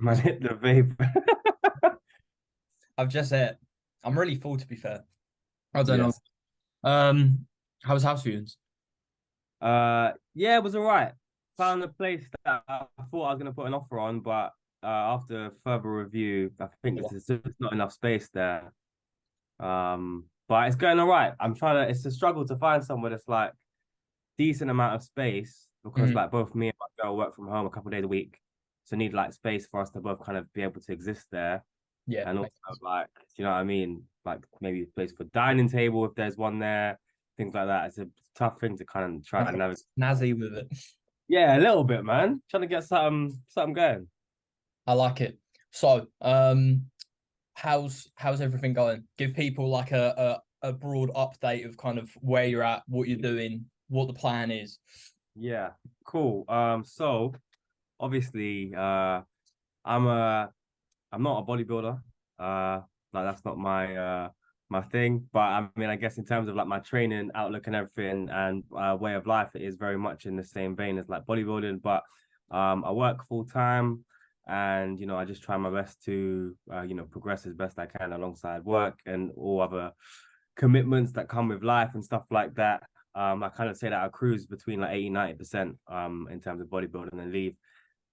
Man, hit the vape. I've just I'm really full to be fair. I don't know. Yes. Um, how was house viewings? Yeah, it was all right. Found a place that I thought I was gonna put an offer on, but after further review, I think Yeah. there's just not enough space there. But it's going all right. It's a struggle to find somewhere that's like decent amount of space because Mhm. like both me and my girl work from home a couple of days a week, so need like space for us to both kind of be able to exist there, Yeah, and also makes sense. like, you know what I mean? Like maybe a place for dining table if there's one there, things like that. It's a tough thing to kind of try and Nothing navigate. snazzy with it. Yeah, a little bit, man. Trying to get something going. I like it. So, how's everything going? Give people like a broad update of kind of where you're at, what you're doing, what the plan is. Yeah, cool. So obviously, I'm a I'm not a bodybuilder. Like that's not my thing. But I mean, I guess in terms of like my training outlook and everything and way of life, it is very much in the same vein as like bodybuilding. But I work full time, and I just try my best to progress as best I can alongside work and all other commitments that come with life and stuff like that. I kind of say that I cruise between like 80-90% in terms of bodybuilding and leave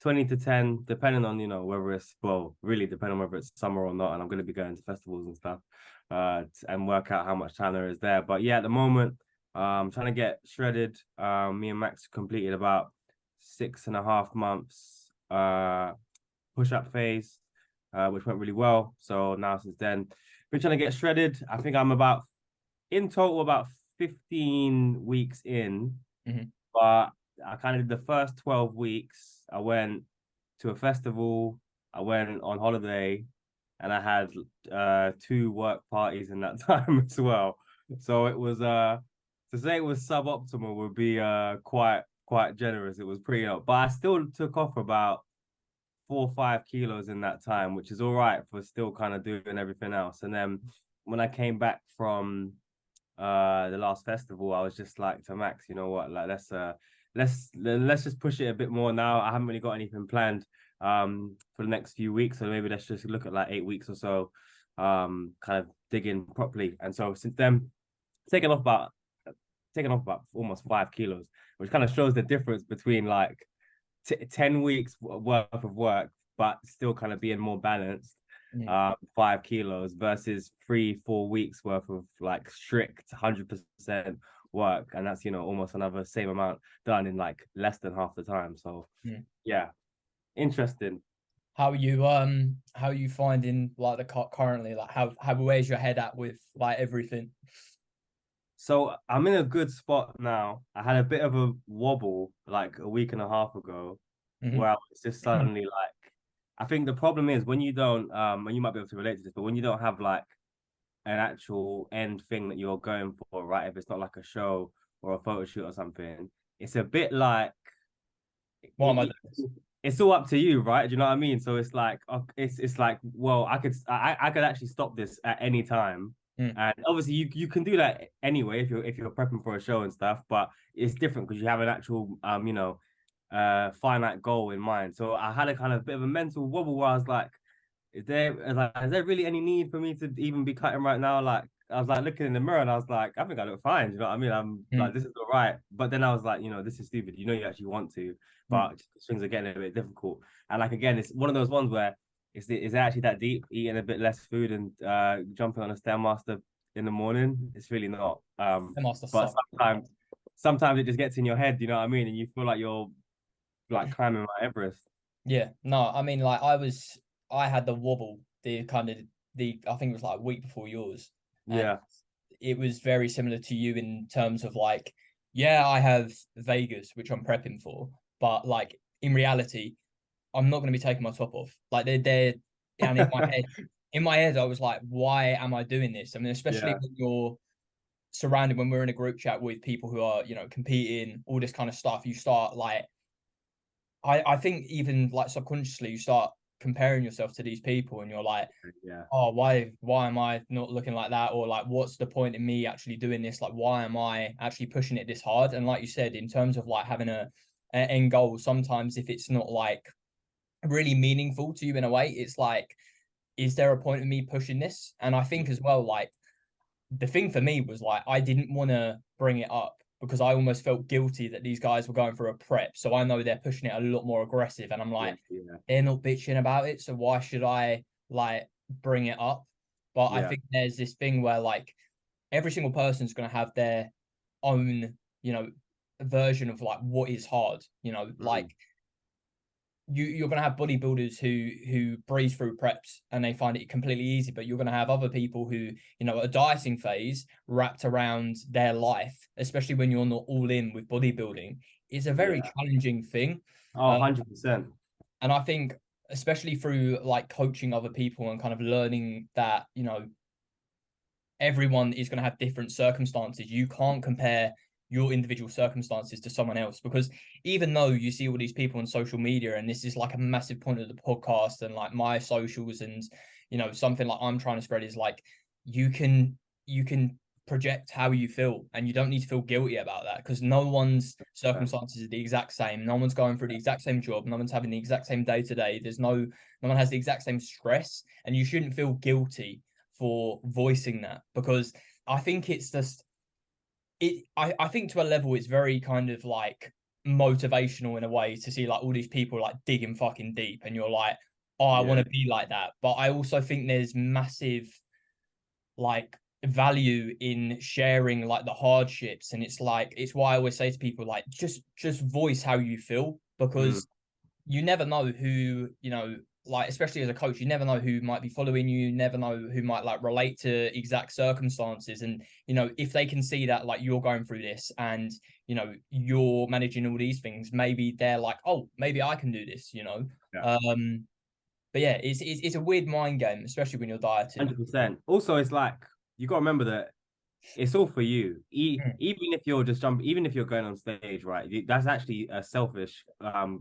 20 to 10, depending on, whether it's, well, really depending on whether it's summer or not. And I'm going to be going to festivals and stuff and work out how much time there is there. But yeah, at the moment, I'm trying to get shredded. Me and Max completed about 6.5 months push-up phase, which went really well. So now since then, been trying to get shredded. I think I'm about, in total, about 15 weeks in, Mhm. but I kind of did the first 12 weeks. I went to a festival, I went on holiday, and I had two work parties in that time as well. So it was to say it was suboptimal would be quite generous. It was pretty up, but I still took off about 4 or 5 kilos in that time, which is all right for still kind of doing everything else. And then when I came back from the last festival, I was just like to Max, you know what, like let's just push it a bit more now. I haven't really got anything planned for the next few weeks, so maybe let's just look at like 8 weeks or so, kind of digging properly. And so since then, taken off about taken off about almost 5 kilos, which kind of shows the difference between like 10 weeks worth of work, but still kind of being more balanced. Mhm. 5 kilos versus 3-4 weeks worth of like strict 100% work. And that's, almost another same amount done in like less than half the time. So, Mhm. yeah, interesting. How are you finding like the currently, like how where's your head at with like everything? So, I'm in a good spot now. I had a bit of a wobble like a week and a half ago Hmm. where I was just suddenly like, I think the problem is when you don't, and you might be able to relate to this, but when you don't have like an actual end thing that you're going for, right? If it's not like a show or a photo shoot or something, it's a bit like Why am I it, doing this? it's all up to you, right? Do you know what I mean? So it's like it's like, well, I could actually stop this at any time. Mm. And obviously you can do that anyway if you're prepping for a show and stuff, but it's different because you have an actual finite goal in mind. So I had a kind of bit of a mental wobble where I was like, is there really any need for me to even be cutting right now? Like I was like looking in the mirror and I was like, I think I look fine. You know what I mean? I'm like, Mm. this is all right. But then I was like, this is stupid. You actually want to, Mm. but things are getting a bit difficult. And like again, it's one of those ones where is it actually that deep? Eating a bit less food and jumping on a stairmaster in the morning, it's really not. The master But suck. sometimes it just gets in your head. You know what I mean? And you feel like you're like climbing Mount Everest. Yeah, no, I mean, like I had the wobble, the kind of I think it was like a week before yours, and Yeah, it was very similar to you in terms of like, yeah, I have Vegas, which I'm prepping for, but like in reality, I'm not going to be taking my top off. Like and in my head, I was like, why am I doing this? I mean, especially yeah, when you're surrounded, when we're in a group chat with people who are, competing, all this kind of stuff, you start like I think even like subconsciously you start comparing yourself to these people and you're like, yeah. oh, why am I not looking like that? Or like what's the point in me actually doing this? Like why am I actually pushing it this hard? And like you said, in terms of like having a an end goal, sometimes if it's not like really meaningful to you in a way. It's like, is there a point of me pushing this? And I think as well, like the thing for me was like I didn't want to bring it up because I almost felt guilty that these guys were going through a prep. So I know they're pushing it a lot more aggressive. And I'm Yeah, like, yeah, they're not bitching about it. So why should I like bring it up? But I yeah. think there's this thing where like every single person's going to have their own, version of like what is hard, like Mm. you're going to have bodybuilders who breeze through preps and they find it completely easy, but you're going to have other people who, a dieting phase wrapped around their life, especially when you're not all in with bodybuilding, is a very Yeah. challenging thing. Oh, uh, 100%. and I think especially through like coaching other people and kind of learning that, everyone is going to have different circumstances. You can't compare your individual circumstances to someone else, because even though you see all these people on social media, and this is like a massive point of the podcast and like my socials, and something like I'm trying to spread is like you can project how you feel, and you don't need to feel guilty about that, because no one's circumstances are the exact same. No one's going through the exact same job. No one's having the exact same day to day. No one has the exact same stress, and you shouldn't feel guilty for voicing that, because I think it's just I think to a level it's very kind of like motivational in a way to see like all these people like digging fucking deep, and you're like, oh, I want Yeah. to be like that. But I also think there's massive like value in sharing like the hardships, and it's why I always say to people like just voice how you feel, Mm. because you never know who, like especially as a coach, you never know who might be following you, you never know who might like relate to exact circumstances. And if they can see that like you're going through this and you're managing all these things, maybe they're like, oh, maybe I can do this. Yeah. But yeah, it's a weird mind game, especially when you're dieting. 100%. Also, it's like you got to remember that it's all for you. Mm, Even if you're just jumping, even if you're going on stage, right? That's actually a selfish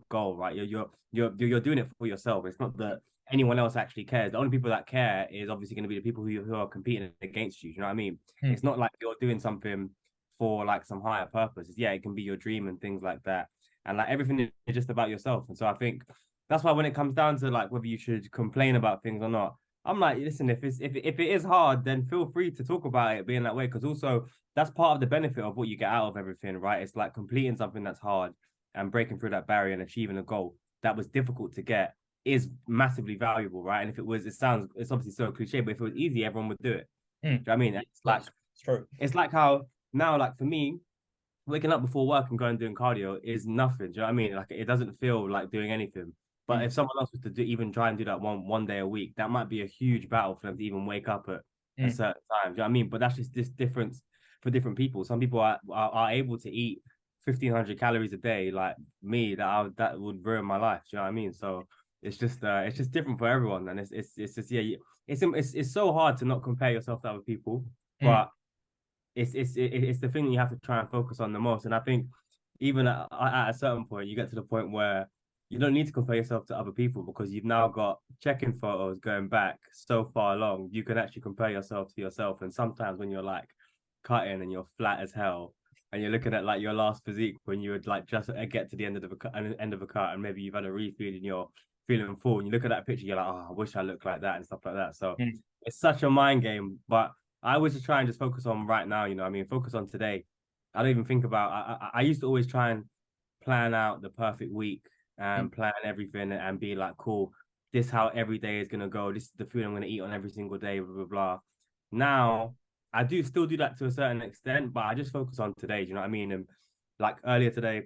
goal, right? You're doing it for yourself. It's not that anyone else actually cares. The only people that care is obviously going to be the people who are competing against you. Do you know what I mean? mm, It's not like you're doing something for like some higher purpose. Yeah, it can be your dream and things like that. And like everything is just about yourself. And so I think that's why when it comes down to like whether you should complain about things or not, I'm like, listen, if it is hard, then feel free to talk about it being that way. Because also that's part of the benefit of what you get out of everything, right? It's like completing something that's hard and breaking through that barrier and achieving a goal that was difficult to get is massively valuable, right? And if it was, it's obviously so cliche, but if it was easy, everyone would do it. Do you mm. know what I mean? It's true. It's like how now, like for me, waking up before work and going doing cardio is nothing. Do you know what I mean? Like it doesn't feel like doing anything. But Mm, if someone else was to even try and do that one day a week, that might be a huge battle for them to even wake up at a mm, certain time. Do you know what I mean? But that's just this difference for different people. Some people are able to eat 1,500 calories a day, like me, that would ruin my life. Do you know what I mean? So it's just different for everyone, and it's just yeah, it's so hard to not compare yourself to other people, mm, but it's the thing that you have to try and focus on the most. And I think even at a certain point, you get to the point where you don't need to compare yourself to other people because you've now got checking photos going back so far along. You can actually compare yourself to yourself. And sometimes when you're like cutting and you're flat as hell, and you're looking at like your last physique when you would like just get to the end of the cut, and maybe you've had a refeed and you're feeling full, and you look at that picture, you're like, oh, I wish I looked like that and stuff like that. So mm, it's such a mind game, but I always just try and just focus on right now, you know what I mean? Focus on today. I don't even think about I used to always try and plan out the perfect week mm, and plan everything and be like, cool, this how every day is gonna go. This is the food I'm gonna eat on every single day, blah blah blah. Now I do still do that to a certain extent, but I just focus on today, do you know what I mean? And like earlier today,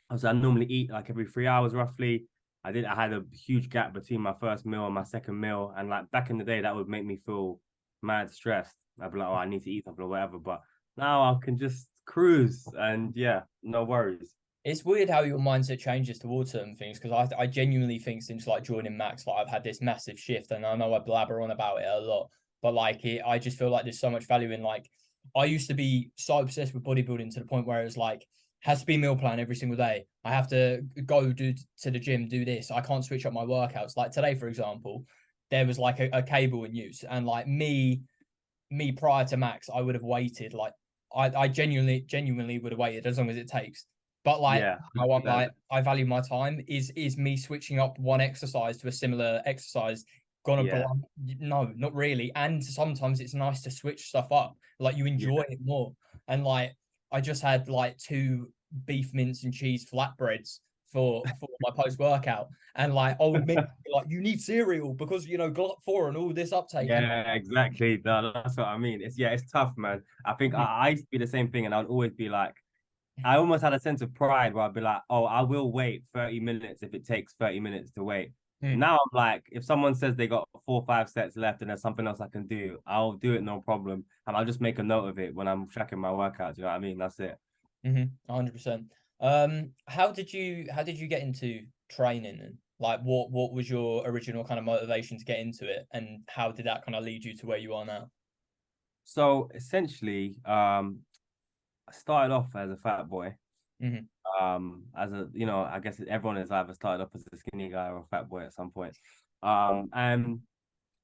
I normally eat like every 3 hours roughly. I had a huge gap between my first meal and my second meal. And like back in the day, that would make me feel mad stressed. I'd be like, oh, I need to eat something or whatever. But now I can just cruise and yeah, no worries. It's weird how your mindset changes towards certain things, because I genuinely think since like joining Max, like I've had this massive shift, and I know I blabber on about it a lot, but like I just feel like there's so much value in like I used to be so obsessed with bodybuilding to the point where it was like has to be meal plan every single day. I have to go do to the gym, do this. I can't switch up my workouts. Like today, for example, there was like a cable in use, and like me prior to Max, I would have waited like I genuinely would have waited as long as it takes. But like Yeah, how I'm 100%. like I value my time is me switching up one exercise to a similar exercise gonna Yeah, belong? No, not really. And sometimes it's nice to switch stuff up. Like you yeah, enjoy it more. And like I just had like two beef mince and cheese flatbreads for my post workout, and like old me like you need cereal because GLUT4 and all this uptake. And yeah, exactly. That's what I mean. It's tough, man. I think I used to be the same thing, and I'd always be like, I almost had a sense of pride where I'd be like, oh, I will wait 30 minutes if it takes 30 minutes to wait. mm, Now I'm like, if someone says they got 4 or 5 sets left and there's something else I can do, I'll do it, no problem. And I'll just make a note of it when I'm tracking my workouts. You know what I mean? That's it. 100%. How did you get into training, and like what was your original kind of motivation to get into it, and how did that kind of lead you to where you are now? So essentially, I started off as a fat boy. Hmm. As a, I guess everyone has either started off as a skinny guy or a fat boy at some point. And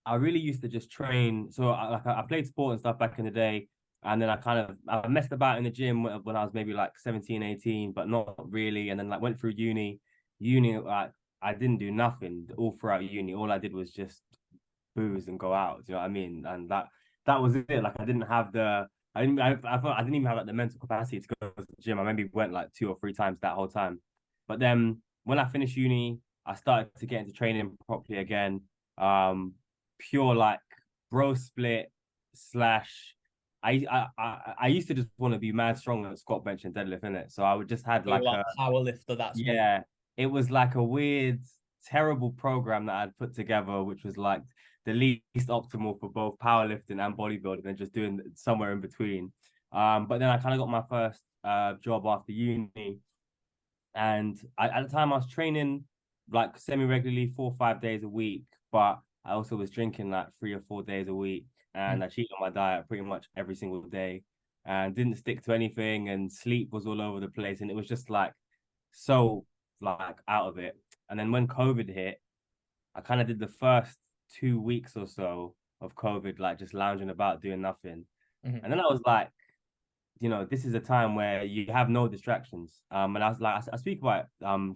I really used to just train. So I played sport and stuff back in the day. And then I messed about in the gym when I was maybe like 17, 18, but not really. And then like went through uni. Uni, like I didn't do nothing all throughout uni. All I did was just booze and go out. Do you know what I mean? And that was it. Like I didn't have the I thought I didn't even have like the mental capacity to go to the gym. I maybe went like 2 or 3 times that whole time. But then when I finished uni, I started to get into training properly again. Pure like bro split slash I used to just want to be mad strong at squat, bench, and deadlift in it. So I would just had You're like like a power lifter, that's me. yeah, it was like a weird, terrible program that I'd put together, which was like the least optimal for both powerlifting and bodybuilding, and just doing somewhere in between. But then I kind of got my first job after uni, and at the time I was training like semi-regularly 4 or 5 days a week, but I also was drinking like 3 or 4 days a week, and Mm. I cheated on my diet pretty much every single day, and didn't stick to anything, and sleep was all over the place, and it was just like so like out of it. And then when COVID hit, I kind of did the first 2 weeks or so of COVID, like just lounging about doing nothing. Mhm. And then I was like, this is a time where you have no distractions. And I was like, I speak about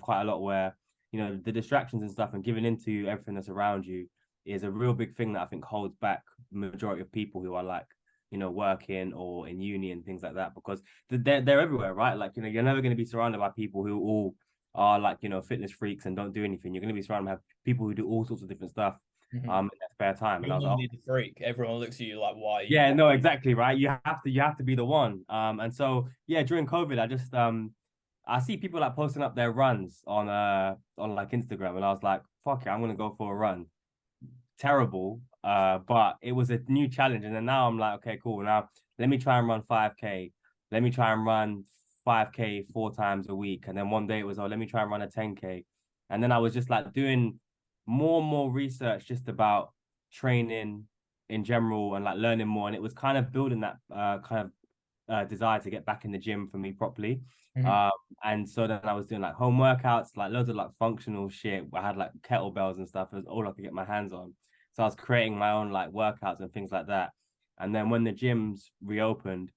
quite a lot where, the distractions and stuff and giving into everything that's around you is a real big thing that I think holds back the majority of people who are like, working or in uni and things like that, because they're everywhere, right? Like, you're never going to be surrounded by people who all are like, fitness freaks and don't do anything. You're going to be surrounded by people who do all sorts of different stuff Mhm. in their spare time. And You're I was like, normally the freak. Everyone looks at you like, why are you? yeah, no, exactly, right. You have to be the one. And so yeah, during COVID, I see people like posting up their runs on like Instagram, and I was like, fuck it, I'm gonna go for a run. Terrible. But it was a new challenge. And then now I'm like, okay, cool. Now let me try and run 5K. Let me try and run 5K 4 times a week. And then one day it was, oh, let me try and run a 10K. And then I was just like doing more and more research just about training in general and like learning more. And it was kind of building that kind of desire to get back in the gym for me properly. Mhm. Um, and so then I was doing like home workouts, like loads of like functional shit. I had like kettlebells and stuff. It was all I could get my hands on. So I was creating my own like workouts and things like that. And then when the gyms reopened,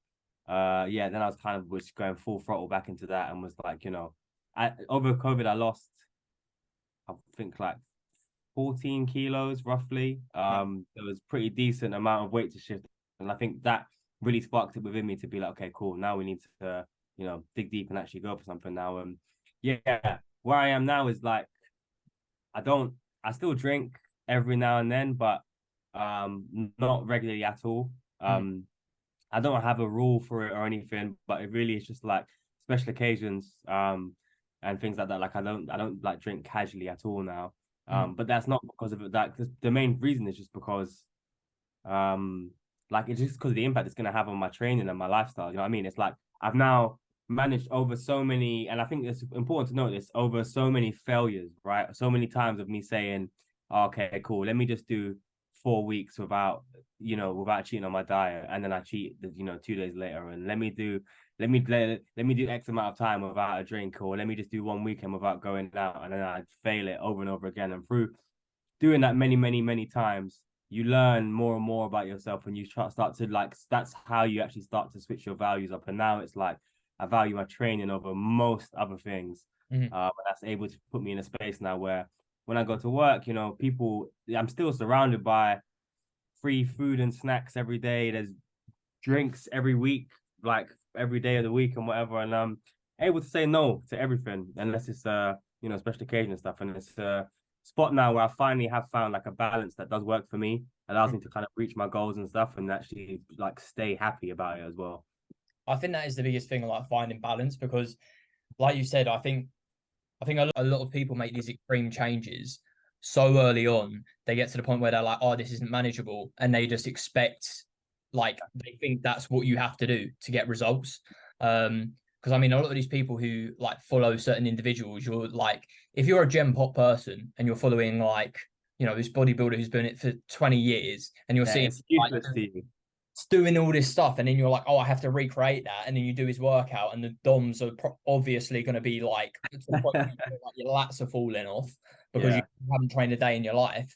yeah, then I was kind of was going full throttle back into that and was like, over COVID, I lost, I think like 14 kilos roughly. There was pretty decent amount of weight to shift. And I think that really sparked it within me to be like, okay, cool. Now we need to, dig deep and actually go for something now. Yeah, where I am now is like I don't I still drink every now and then, but not regularly at all. Mhm. I don't have a rule for it or anything, but it really is just like special occasions and things like that. Like I don't like drink casually at all now. Mhm. But that's not because of it. That the main reason is just because um like it's just because of the impact it's gonna have on my training and my lifestyle. You know what I mean? It's like I've now managed over so many, and I think it's important to note this, over so many failures, right? So many times of me saying, okay, cool, let me just do 4 weeks without cheating on my diet, and then I cheat 2 days later, and let me do X amount of time without a drink, or let me just do one weekend without going out, and then I'd fail it over and over again. And through doing that many, many, many times, you learn more and more about yourself, and you start to like that's how you actually start to switch your values up. And now it's like I value my training over most other things. Mhm. That's able to put me in a space now where when I go to work, you know, people, I'm still surrounded by free food and snacks every day. There's drinks every week, like every day of the week and whatever. And I'm able to say no to everything unless it's you know, special occasion stuff. And it's a spot now where I finally have found like a balance that does work for me, allows me to kind of reach my goals and stuff and actually like stay happy about it as well. I think that is the biggest thing, like finding balance, because like you said, I think a lot of people make these extreme changes so early on, they get to the point where they're like, oh, this isn't manageable. And they just expect, like, they think that's what you have to do to get results. Because I mean, a lot of these people who like follow certain individuals, you're like, if you're a Gen Pop person and you're following like, you know, this bodybuilder who's been it for 20 years and you're Yeah, seeing it's like useless to you. doing all this stuff, and then you're like, oh, I have to recreate that, and then you do his workout, and the DOMs are obviously going to be like, to the point where you feel like your lats are falling off because you Yeah, haven't trained a day in your life.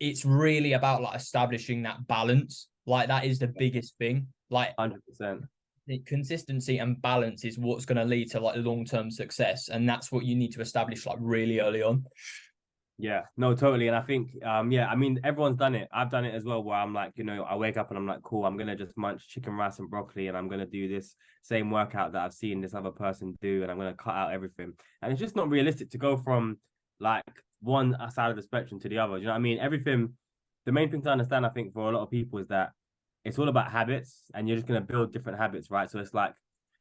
It's really about like establishing that balance. Like that is the biggest thing. Like 100%. the consistency and balance is what's going to lead to like long-term success, and that's what you need to establish like really early on. Yeah, no, totally. And I think, yeah, I mean, everyone's done it. I've done it as well, where I'm like, you know, I wake up and I'm like, cool, I'm gonna just munch chicken, rice, and broccoli, and I'm gonna do this same workout that I've seen this other person do, and I'm gonna cut out everything. And it's just not realistic to go from like one side of the spectrum to the other. Do you know what I mean? Everything, the main thing to understand, I think, for a lot of people is that it's all about habits, and you're just gonna build different habits, right? So it's like,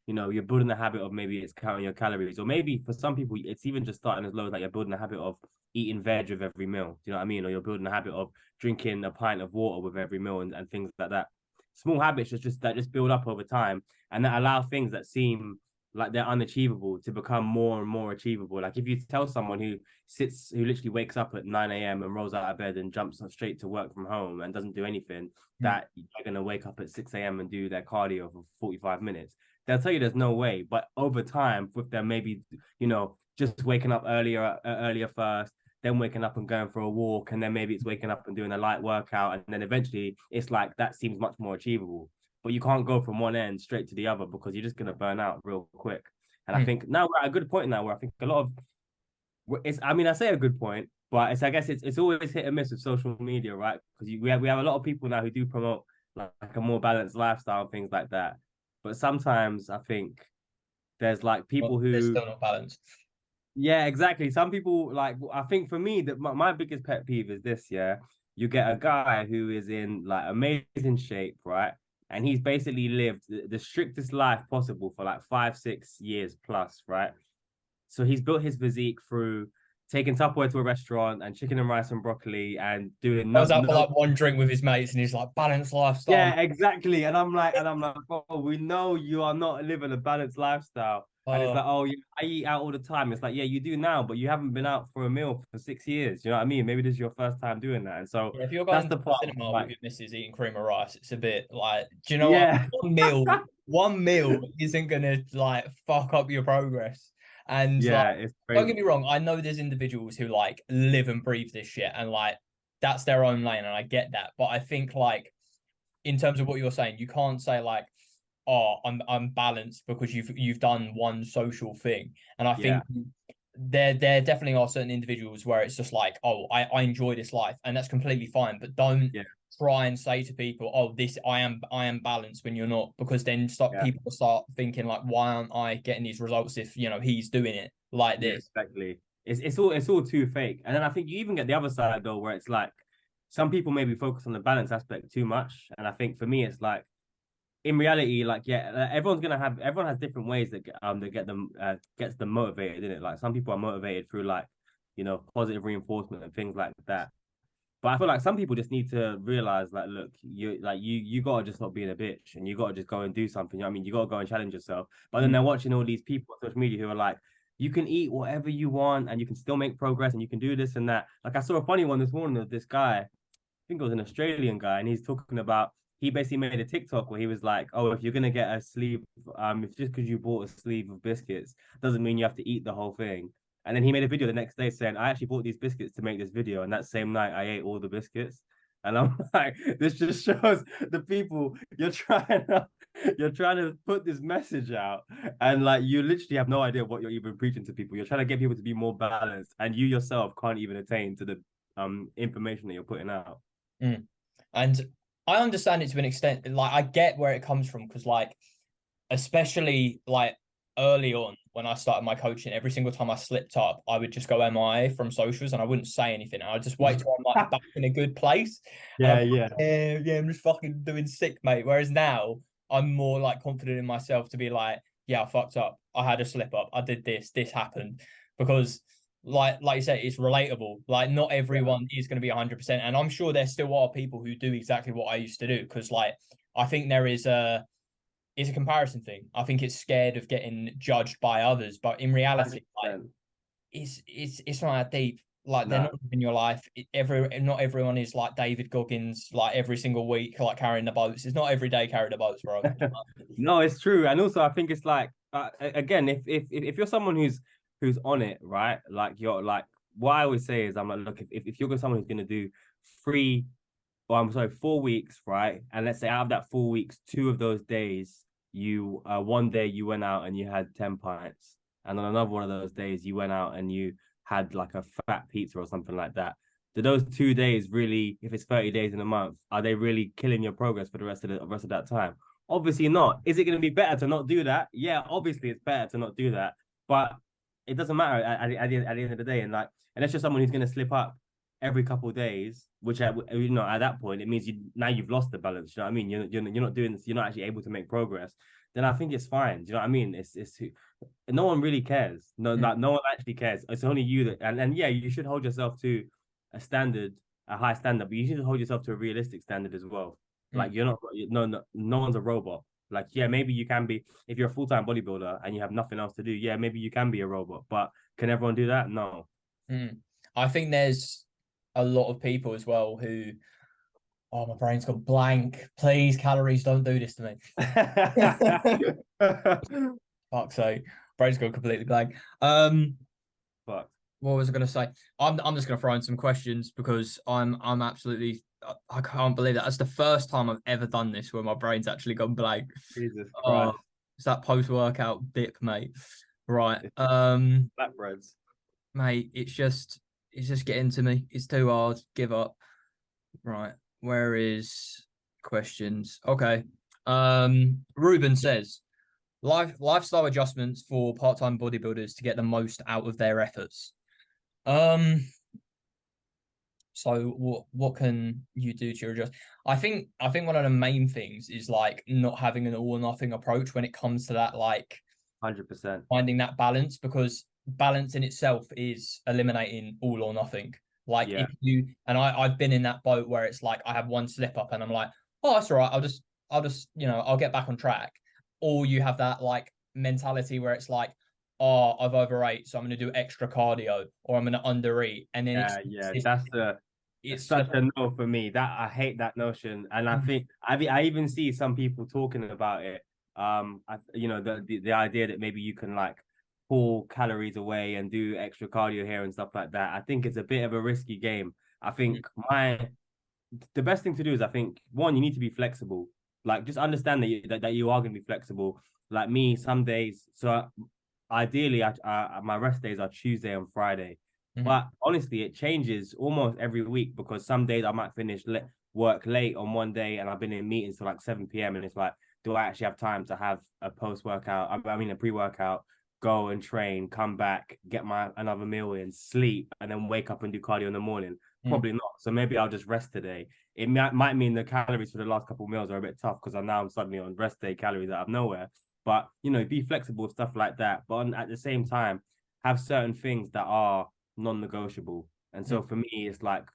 you know, you're building the habit of maybe it's counting your calories, or maybe for some people, it's even just starting as low as like you're building a habit of eating veg with every meal. Do you know what I mean? Or you're building a habit of drinking a pint of water with every meal and things like that. Small habits just build up over time and that allow things that seem like they're unachievable to become more and more achievable. Like if you tell someone who literally wakes up at 9 a.m. and rolls out of bed and jumps straight to work from home and doesn't do anything, that they're going to wake up at 6 a.m. and do their cardio for 45 minutes. They'll tell you there's no way. But over time, with them maybe, you know, just waking up earlier first, then waking up and going for a walk, and then maybe it's waking up and doing a light workout, and then eventually it's like that seems much more achievable. But you can't go from one end straight to the other because you're just gonna burn out real quick. And I think now we're at a good point now where I think a lot of it's I mean I say a good point, but it's I guess it's always hit and miss with social media, right? Because we have a lot of people now who do promote like a more balanced lifestyle and things like that. But sometimes I think there's like But people there's who still not balance. yeah, exactly. Some people like I think for me that my biggest pet peeve is this, yeah. You get a guy who is in like amazing shape, right? And he's basically lived the strictest life possible for like 5, 6 years plus, right? So he's built his physique through taking Tupperware to a restaurant and chicken and rice and broccoli and doing I was out for no like one drink with his mates, and he's like, balanced lifestyle. yeah, exactly. And I'm like, oh, we know you are not living a balanced lifestyle. And it's Uh, like, oh, yeah, I eat out all the time. It's like, yeah, you do now, but you haven't been out for a meal for 6 years. You know what I mean? Maybe this is your first time doing that. And so Yeah, if you're that's going to the the part where I'm cinema with like, your missus eating cream of rice, it's a bit like, do you know what? yeah, One meal isn't gonna like fuck up your progress. And like, yeah, it's don't get crazy. me wrong, I know there's individuals who like live and breathe this shit, and like that's their own lane, and I get that. But I think like in terms of what you're saying, you can't say like, oh, I'm balanced because you've done one social thing. And I Yeah, think there definitely are certain individuals where it's just like, oh, I enjoy this life, and that's completely fine. But don't yeah, try and say to people, oh, this I am balanced when you're not, because then yeah, people start thinking like, why aren't I getting these results if you know he's doing it like yeah, this? exactly. It's all too fake. And then I think you even get the other side though, where it's like some people maybe focus on the balance aspect too much. And I think for me, it's like in reality, like yeah, everyone has different ways that get them gets them motivated, in it. Like some people are motivated through like, you know, positive reinforcement and things like that. But I feel like some people just need to realize, like, look, you gotta just stop being a bitch and you gotta just go and do something. You know what I mean? You gotta go and challenge yourself. But then they're watching all these people on social media who are like, you can eat whatever you want and you can still make progress and you can do this and that. Like I saw a funny one this morning of this guy, I think it was an Australian guy, and he's talking about he basically made a TikTok where he was like, "Oh, if you're gonna get a sleeve, if just because you bought a sleeve of biscuits doesn't mean you have to eat the whole thing." And then he made a video the next day saying, "I actually bought these biscuits to make this video, and that same night I ate all the biscuits." And I'm like, this just shows the people you're trying to put this message out, and like you literally have no idea what you're even preaching to people. You're trying to get people to be more balanced, and you yourself can't even attain to the information that you're putting out. Mm. And I understand it to an extent. Like I get where it comes from because, like, especially like early on when I started my coaching, every single time I slipped up, I would just go MIA from socials and I wouldn't say anything. I'd just wait till I'm like back in a good place. And Yeah, I'm like, yeah. yeah, I'm just fucking doing sick, mate. Whereas now I'm more like confident in myself to be like, yeah, I fucked up. I had a slip up. I did this happened. Because like you said, it's relatable. Like not everyone is going to be 100%. And I'm sure there still are people who do exactly what I used to do. Because like I think there is it's a comparison thing. I think it's scared of getting judged by others, but in reality, like 100%. it's not that deep. Like they're Nah. not in your life. Not everyone is like David Goggins, like every single week, like carrying the boats. It's not every day carrying the boats, bro. No, it's true, and also I think it's like again, if you're someone who's on it, right? Like you're like what I always say is I'm like, look, if you're someone who's gonna do three, or I'm sorry, 4 weeks, right? And let's say out of that 4 weeks, 2 of those days, you one day you went out and you had 10 pints, and on another one of those days you went out and you had like a fat pizza or something like that. Do those 2 days really, if it's 30 days in a month, are they really killing your progress for the rest of that time? Obviously not. Is it going to be better to not do that? Yeah, obviously it's better to not do that, but it doesn't matter at the end of the day. And like, unless you're someone who's going to slip up every couple of days, which at that point it means you've lost the balance. You know what I mean? You're not doing this. You're not actually able to make progress. Then I think it's fine. Do you know what I mean? It's no one really cares. No, like no one actually cares. It's only you that and yeah, you should hold yourself to a standard, a high standard, but you should hold yourself to a realistic standard as well. Like you're not no one's a robot. Like, yeah, maybe you can be if you're a full-time bodybuilder and you have nothing else to do, yeah, maybe you can be a robot, but can everyone do that? No. I think there's a lot of people as well who, oh, my brain's gone blank. Please, calories, don't do this to me. Fuck's sake, brain's gone completely blank. But What was I going to say? I'm just going to throw in some questions because I'm absolutely I can't believe that. That's the first time I've ever done this where my brain's actually gone blank. Jesus Oh, Christ. it's that post-workout dip, mate. Right. Flatbreads. Mate, it's just getting to me. It's too hard. Give up. Right. Where is questions? Okay. Ruben says lifestyle adjustments for part-time bodybuilders to get the most out of their efforts. So what can you do to adjust? I think one of the main things is like not having an all or nothing approach when it comes to that, like 100%. finding that balance, because balance in itself is eliminating all or nothing. Like Yeah. if you and I've been in that boat where it's like I have one slip up and I'm like, oh, that's all right. I'll just I'll get back on track. Or you have that like mentality where it's like, oh, I've overate, so I'm going to do extra cardio or I'm going to undereat, and then Yeah. it's it's Such a no for me. That I hate that notion, and I think I even see some people talking about it. The idea that maybe you can like pull calories away and do extra cardio here and stuff like that. I think it's a bit of a risky game. I think the best thing to do is I think one, you need to be flexible. Like just understand that you are going to be flexible. Like me, some days. So ideally, my rest days are Tuesday and Friday. But honestly, it changes almost every week because some days I might finish work late on one day and I've been in meetings till like 7 p.m. and it's like, do I actually have time to have a post-workout? I mean, a pre-workout, go and train, come back, get my another meal in, sleep, and then wake up and do cardio in the morning? Probably not. So maybe I'll just rest today. It might mean the calories for the last couple of meals are a bit tough because I'm suddenly on rest day calories out of nowhere. But be flexible with stuff like that. But at the same time, have certain things that are non-negotiable. And so for me, it's like,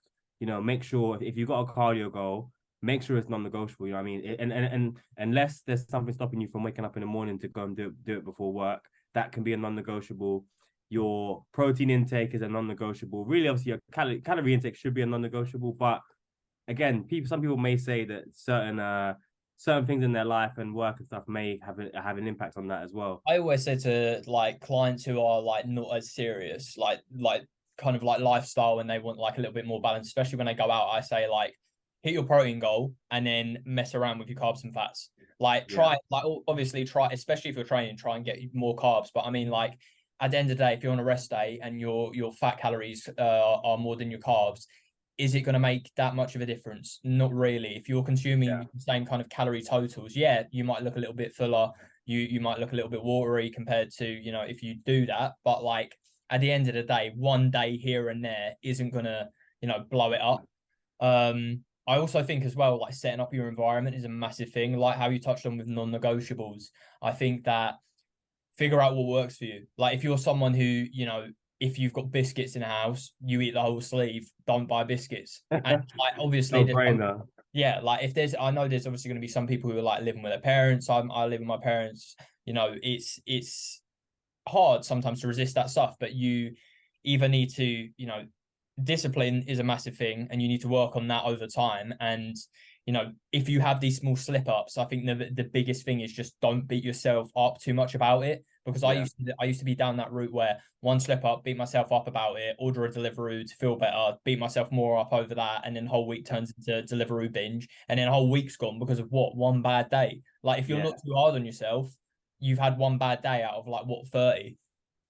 make sure if you've got a cardio goal, make sure it's non-negotiable. You know what I mean? And unless there's something stopping you from waking up in the morning to go and do it before work, that can be a non-negotiable. Your protein intake is a non-negotiable. Really, obviously, your calorie intake should be a non-negotiable. But again, some people may say that certain things in their life and work and stuff may have an impact on that as well. I always say to like clients who are like not as serious, like kind of like lifestyle, and they want like a little bit more balance, especially when they go out. I say like hit your protein goal, and then mess around with your carbs and fats. Like Yeah. try, like obviously try, especially if you're training, try and get more carbs. But I mean, like at the end of the day, if you're on a rest day and your fat calories are more than your carbs, is it going to make that much of a difference? Not really. If you're consuming Yeah. the same kind of calorie totals, yeah, you might look a little bit fuller. You might look a little bit watery compared to, you know, if you do that. But like at the end of the day, one day here and there isn't gonna, you know, blow it up. I also think as well, like setting up your environment is a massive thing. Like how you touched on with non-negotiables. I think that figure out what works for you. Like if you're someone who, you know, if you've got biscuits in the house, you eat the whole sleeve, don't buy biscuits. And like obviously No there's some, brainer. yeah, like if there's I know there's obviously going to be some people who are like living with their parents. I live with my parents, you know, it's hard sometimes to resist that stuff, but you either need to, you know, discipline is a massive thing and you need to work on that over time. And, you know, if you have these small slip ups, I think the biggest thing is just don't beat yourself up too much about it. Because Yeah. I used to be down that route where one slip up, beat myself up about it, order a Deliveroo to feel better, beat myself more up over that, and then whole week turns into Deliveroo binge, and then a whole week's gone because of what? One bad day. Like if you're Yeah. not too hard on yourself, you've had one bad day out of like what 30.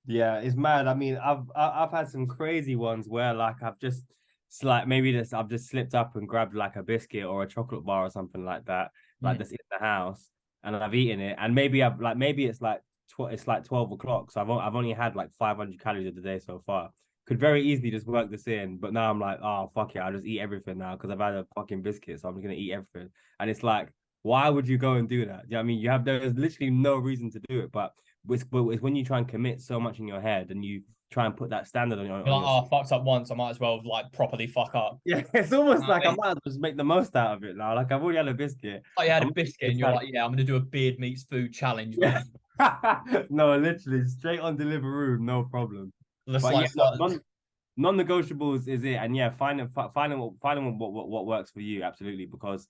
Yeah, it's mad. I mean, I've had some crazy ones where like I've just it's like maybe this I've just slipped up and grabbed like a biscuit or a chocolate bar or something like that, like Mm. that's in the house, and I've eaten it, and maybe I've like maybe it's like 12 o'clock, so I've only had like 500 calories of the day so far. Could very easily just work this in, but now I'm like, oh fuck it, I'll just eat everything now because I've had a fucking biscuit, so I'm gonna eat everything, and it's like, why would you go and do that? You know what I mean, there's literally no reason to do it, but it's when you try and commit so much in your head and you try and put that standard on You're on like, oh, yourself. I fucked up once. I might as well like properly fuck up. Yeah, it's almost I like I mean, might as well just make the most out of it now. Like I've already had a biscuit. oh, you had a I'm biscuit and it's you're like like, yeah, I'm gonna do a beard meets food challenge, yeah. man. No, literally straight on Deliveroo, no problem. Just But yeah, like no, non-negotiables is it, and yeah, finding what works for you, absolutely. Because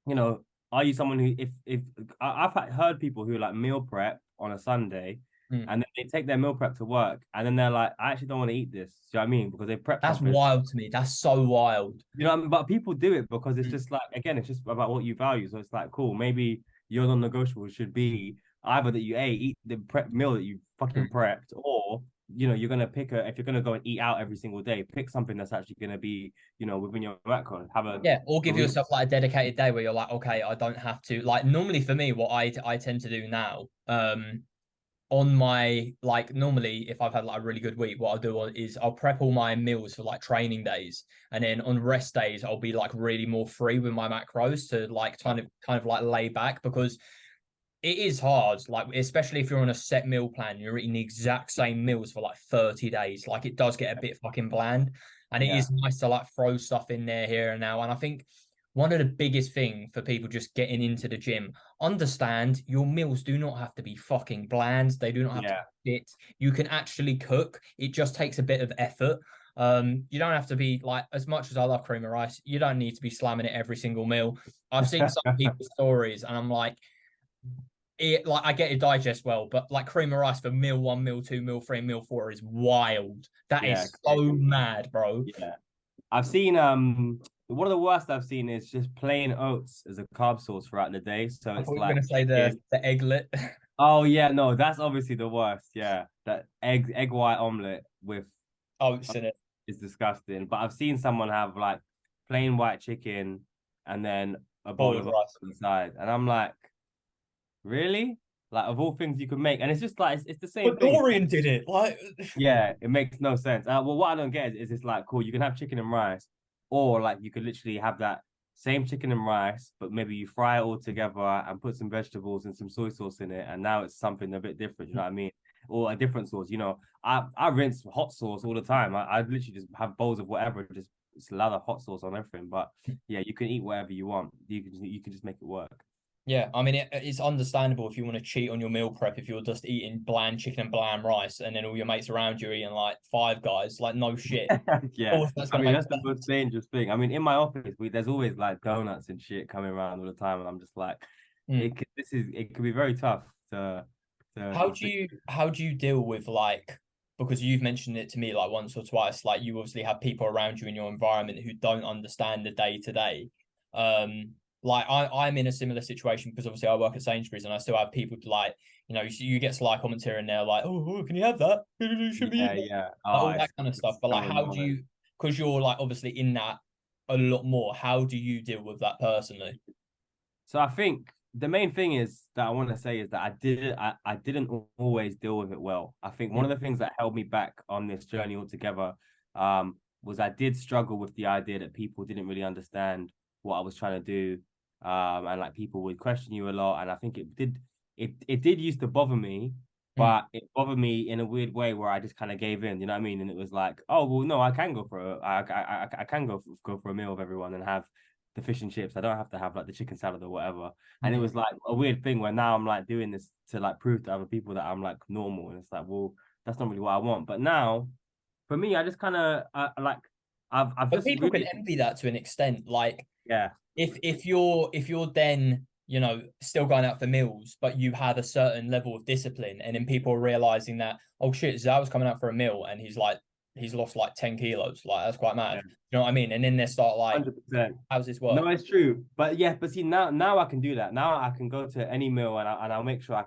you know, are you someone who if I've heard people who like meal prep on a Sunday mm, and then they take their meal prep to work and then they're like, I actually don't want to eat this. Do you know what I mean? Because they prep that's something. wild to me. That's so wild. You know what I mean? But people do it because it's Mm, just like again, it's just about what you value. So it's like cool. Maybe your non-negotiable should be either that you eat the prep meal that you fucking mm. prepped, or you know, you're gonna pick a if you're gonna go and eat out every single day, pick something that's actually gonna be, you know, within your macro. Have a Yeah, or give real yourself like a dedicated day where you're like, okay, I don't have to. Like normally for me, what I tend to do now, on my like normally if I've had like a really good week, what I'll do is I'll prep all my meals for like training days, and then on rest days I'll be like really more free with my macros to like kind of like lay back because it is hard, like especially if you're on a set meal plan, you're eating the exact same meals for like 30 days. Like it does get a bit fucking bland. And it yeah. is nice to like throw stuff in there here and now. And I think one of the biggest thing for people just getting into the gym, understand your meals do not have to be fucking bland. They do not have to Yeah. be fit. You can actually cook. It just takes a bit of effort. You don't have to be like as much as I love cream of rice, you don't need to be slamming it every single meal. I've seen some people's stories and I'm like, like I get it digest well, but like cream of rice for meal one, meal two, meal three, meal four is wild. That Yeah, is so crazy. mad, bro. Yeah. I've seen one of the worst I've seen is just plain oats as a carb source throughout the day. So I it's thought you were like gonna say chicken. the egglet. Oh yeah, no, that's obviously the worst. Yeah. That egg white omelet with Oats in it. is disgusting. But I've seen someone have like plain white chicken and then a bowl Boiled of oats rice. on the side. And I'm like, really? Like of all things you could make. And it's just like it's the same But thing. Dorian did it. Like Yeah, it makes no sense. Well, what I don't get is it's like cool. You can have chicken and rice, or like you could literally have that same chicken and rice, but maybe you fry it all together and put some vegetables and some soy sauce in it, and now it's something a bit different. You know what I mean? Or a different sauce. You know, I rinse hot sauce all the time. I literally just have bowls of whatever, just slather hot sauce on everything. But yeah, you can eat whatever you want. You can just make it work. yeah, I mean it's understandable if you want to cheat on your meal prep if you're just eating bland chicken and bland rice and then all your mates around you are eating like Five Guys, like no shit. Yeah, Oh, that's I gonna mean make that's the most dangerous thing. I mean, in my office, there's always like donuts and shit coming around all the time, and I'm just like, sense. it could be very tough to How to do stick. you how do you deal with like because you've mentioned it to me like once or twice, like you obviously have people around you in your environment who don't understand the day to day. Like I'm in a similar situation because obviously I work at Sainsbury's and I still have people like, you get sly comments here and there like, oh, can you have that? You should be Yeah, eating yeah. that. Like, Oh, all that kind of stuff. it's But like, so how do annoying. you? Because you're like obviously in that a lot more. How do you deal with that personally? So I think the main thing is that I want to say is that I didn't always deal with it well. I think one of the things that held me back on this journey altogether was I did struggle with the idea that people didn't really understand what I was trying to do. And like people would question you a lot. And I think it did used to bother me, Mm. but it bothered me in a weird way where I just kind of gave in, you know what I mean? And it was like, oh well, no, I can go for I can go for a meal with everyone and have the fish and chips. I don't have to have like the chicken salad or whatever. And it Mm. was like a weird thing where now I'm like doing this to like prove to other people that I'm like normal. And it's like, well, that's not really what I want. But now, for me, I just kind of like I've But just people can really envy that to an extent. Like yeah if you're then still going out for meals, but you have a certain level of discipline, and then people are realizing that, oh shit, Zal's coming out for a meal and he's lost like 10 kilos. Like that's quite mad. yeah You know what I mean? And then they start like, 100%. how's this No, work? it's true. But yeah, but see now I can do that. Now I can go to any meal and I'll make sure I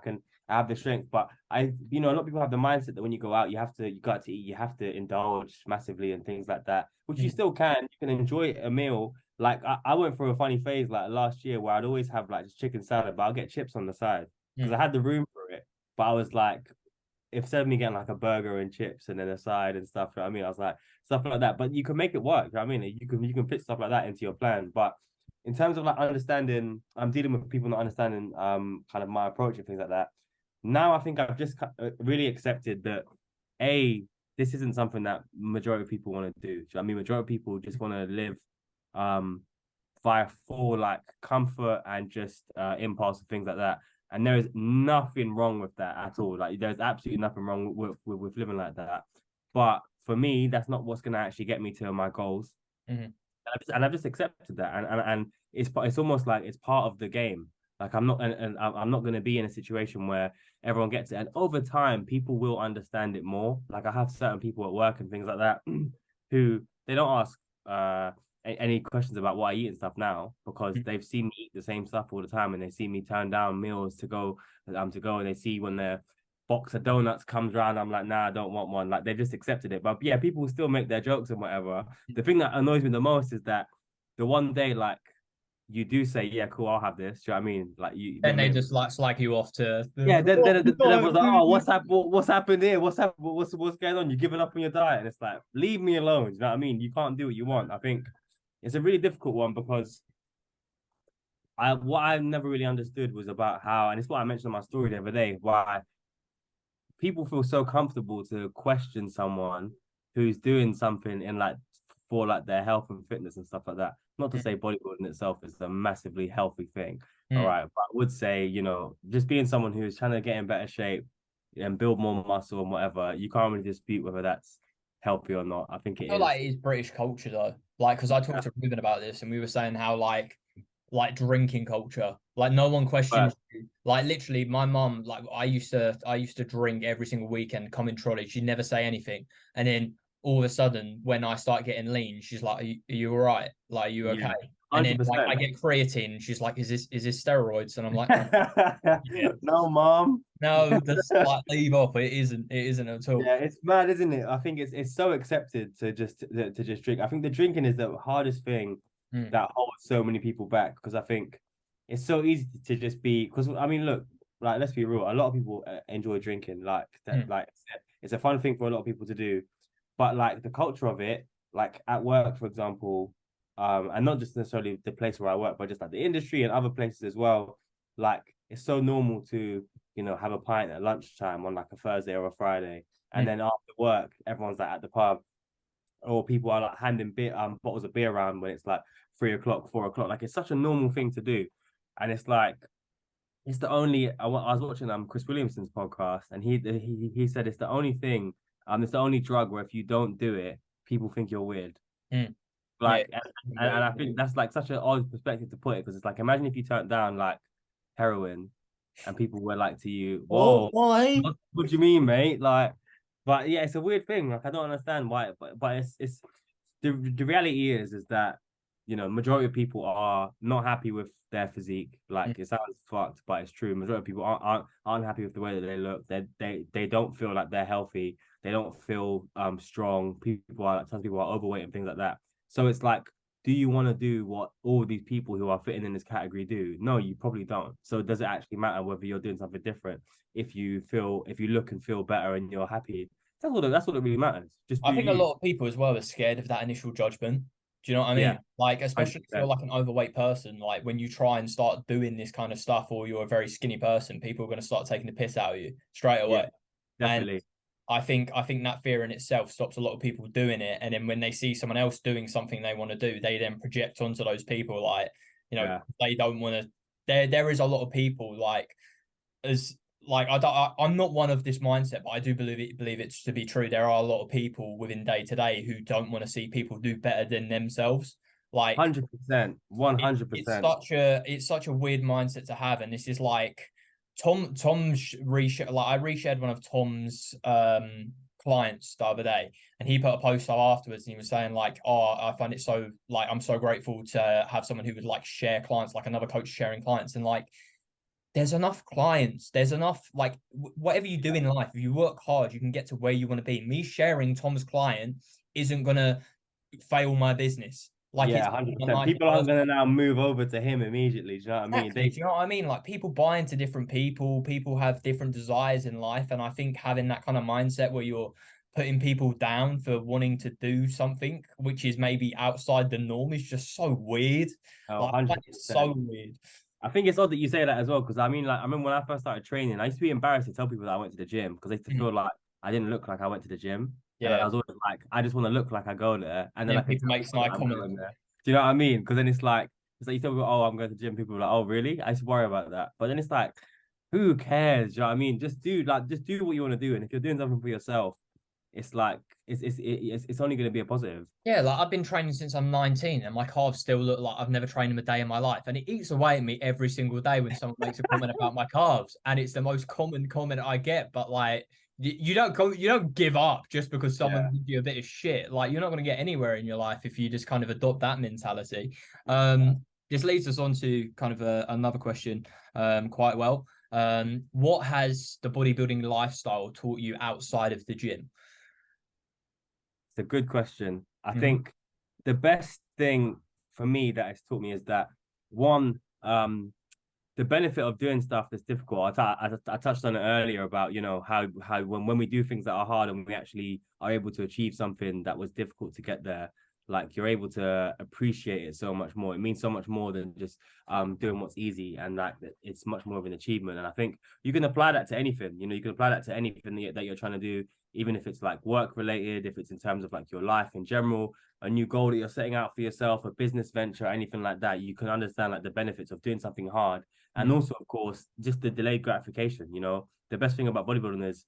have the strength. But a lot of people have the mindset that when you go out, you got to eat, you have to indulge massively and things like that, which you Mm. still can. You can enjoy a meal. Like I went through a funny phase like last year where I'd always have like just chicken salad, but I'll get chips on the side because Mm. I had the room for it. But I was like, instead of me getting like a burger and chips and then a side and stuff, you know what I mean? I was like stuff like that. But you can make it work. You know what I mean? You can fit stuff like that into your plan. But in terms of like understanding, I'm dealing with people not understanding kind of my approach and things like that. Now I think I've just really accepted that this isn't something that majority of people want to do. You know I mean, majority of people just want to live um via full like comfort and just impulse and things like that. And there is nothing wrong with that at all. Like there's absolutely nothing wrong with living like that. But for me, that's not what's gonna actually get me to my goals. Mm-hmm. And I've just accepted that. And it's almost like it's part of the game. Like I'm not gonna be in a situation where everyone gets it. And over time, people will understand it more. Like I have certain people at work and things like that who they don't ask any questions about what I eat and stuff now because they've seen me eat the same stuff all the time and they see me turn down meals to go and they see when the box of donuts comes around, I'm like, nah, I don't want one. Like they've just accepted it. But yeah, people will still make their jokes and whatever. The thing that annoys me the most is that the one day like you do say, yeah, cool, I'll have this. Do you know what I mean? Like Then they just like slag you off to yeah, then everyone's like, oh, the what's happened here? What's going on? You're giving up on your diet, and it's like, leave me alone. You know what I mean? You can't do what you want. I think it's a really difficult one because what I never really understood was about how, and it's what I mentioned in my story the other day, why people feel so comfortable to question someone who's doing something in like for like their health and fitness and stuff like that. Not to say bodybuilding itself is a massively healthy thing, all Mm. right, but I would say just being someone who's trying to get in better shape and build more muscle and whatever, you can't really dispute whether that's healthy or not. I think it I feel like is. it is British culture though. Like, because I talked Yeah, to Ruben about this, and we were saying how like drinking culture, like no one but questions you. Like literally, my mum, like I used to drink every single weekend, come in trolley. She'd never say anything, and then all of a sudden, when I start getting lean, she's like, "Are you all right? Like, are you okay?" yeah, And then like I 100%. get creatine, she's like, "Is this steroids?" And I'm like, "Yeah, No, mom. no, just like leave off. It isn't at all." Yeah, it's mad, isn't it? I think it's so accepted to just drink. I think the drinking is the hardest thing Mm, that holds so many people back because I think it's so easy to just be because I mean, look, like let's be real, a lot of people enjoy drinking, like that, mm, like it's a fun thing for a lot of people to do, but like the culture of it, like at work, for example, and not just necessarily the place where I work, but just like the industry and other places as well, like it's so normal to have a pint at lunchtime on like a Thursday or a Friday. And mm. then after work, everyone's like at the pub, or people are like handing bottles of beer around when it's like 3 o'clock, 4 o'clock. Like it's such a normal thing to do. And it's like it's the only I was watching Chris Williamson's podcast and he said it's the only thing, it's the only drug where if you don't do it, people think you're weird. Mm. Yeah, Like and I think that's like such an odd perspective to put it because it's like imagine if you turned down like heroin and people were like to you, oh, whoa, why? what do you mean, mate? Like But yeah, it's a weird thing. Like I don't understand why, but it's the reality is that majority of people are not happy with their physique. Mm. Like it sounds fucked, but it's true. Majority of people aren't happy with the way that they look. They don't feel like they're healthy. They don't feel strong. Some people are overweight and things like that. So it's like, do you want to do what all these people who are fitting in this category do? No, you probably don't. So does it actually matter whether you're doing something different? If you look and feel better and you're happy, that's what it really matters. Just I do think a you. lot of people as well are scared of that initial judgment. Do you know what I Yeah, mean? Like, hundred especially if you're percent. like an overweight person, like when you try and start doing this kind of stuff, or you're a very skinny person, people are going to start taking the piss out of you straight Yeah, away. And definitely. I think that fear in itself stops a lot of people doing it. And then when they see someone else doing something they want to do, they then project onto those people like, Yeah, they don't want to. There is a lot of people like as like I'm not one of this mindset, but I do believe it to be true. There are a lot of people within day to day who don't want to see people do better than themselves. Like 100%, one it, hundred it's percent. such a weird mindset to have, and this is like Tom reshared like I reshared one of Tom's clients the other day, and he put a post up afterwards, and he was saying like, oh, I find it so like I'm so grateful to have someone who would like share clients, like another coach sharing clients, and like there's enough clients. There's enough, like, whatever you do in life, if you work hard, you can get to where you want to be. Me sharing Tom's client isn't going to fail my business. Like, Yeah, it's hundred my percent. life. People aren't gonna now move over to him immediately. Do you know what I mean? Exactly. Do you know what I mean? Like, people buy into different people, people have different desires in life. And I think having that kind of mindset where you're putting people down for wanting to do something which is maybe outside the norm is just so weird. Oh, Like, I find it 100%. so weird. I think it's odd that you say that as well, because I mean, like, I remember when I first started training, I used to be embarrassed to tell people that I went to the gym because they used to Mm. feel like I didn't look like I went to the gym. And I Yeah. was always like, I just want to look like I go there. And then I And can people tell make people that snide I'm comments. going there. Do you know what I mean? Because then it's like you tell people, oh, I'm going to the gym. People are like, oh, really? I used to worry about that. But then it's like, who cares? Do you know what I mean? Just do what you want to do. And if you're doing something for yourself, it's like, it's only going to be a positive. Yeah, like I've been training since I'm 19 and my calves still look like I've never trained them a day in my life. And it eats away at me every single day when someone makes a comment about my calves. And it's the most common comment I get. But like you don't give up just because someone Yeah. gives you a bit of shit. Like you're not gonna get anywhere in your life if you just kind of adopt that mentality. This leads us on to kind of another question quite well. What has the bodybuilding lifestyle taught you outside of the gym? It's a good question. I Mhm. think the best thing for me that it's taught me is that one, the benefit of doing stuff that's difficult. I touched on it earlier about how when we do things that are hard and we actually are able to achieve something that was difficult to get there, like you're able to appreciate it so much more. It means so much more than just doing what's easy, and like it's much more of an achievement. And I think you can apply that to anything. You can apply that to anything that you're trying to do, even if it's like work related, if it's in terms of like your life in general, a new goal that you're setting out for yourself, a business venture, anything like that. You can understand like the benefits of doing something hard, and Mm. also, of course, just the delayed gratification. The best thing about bodybuilding is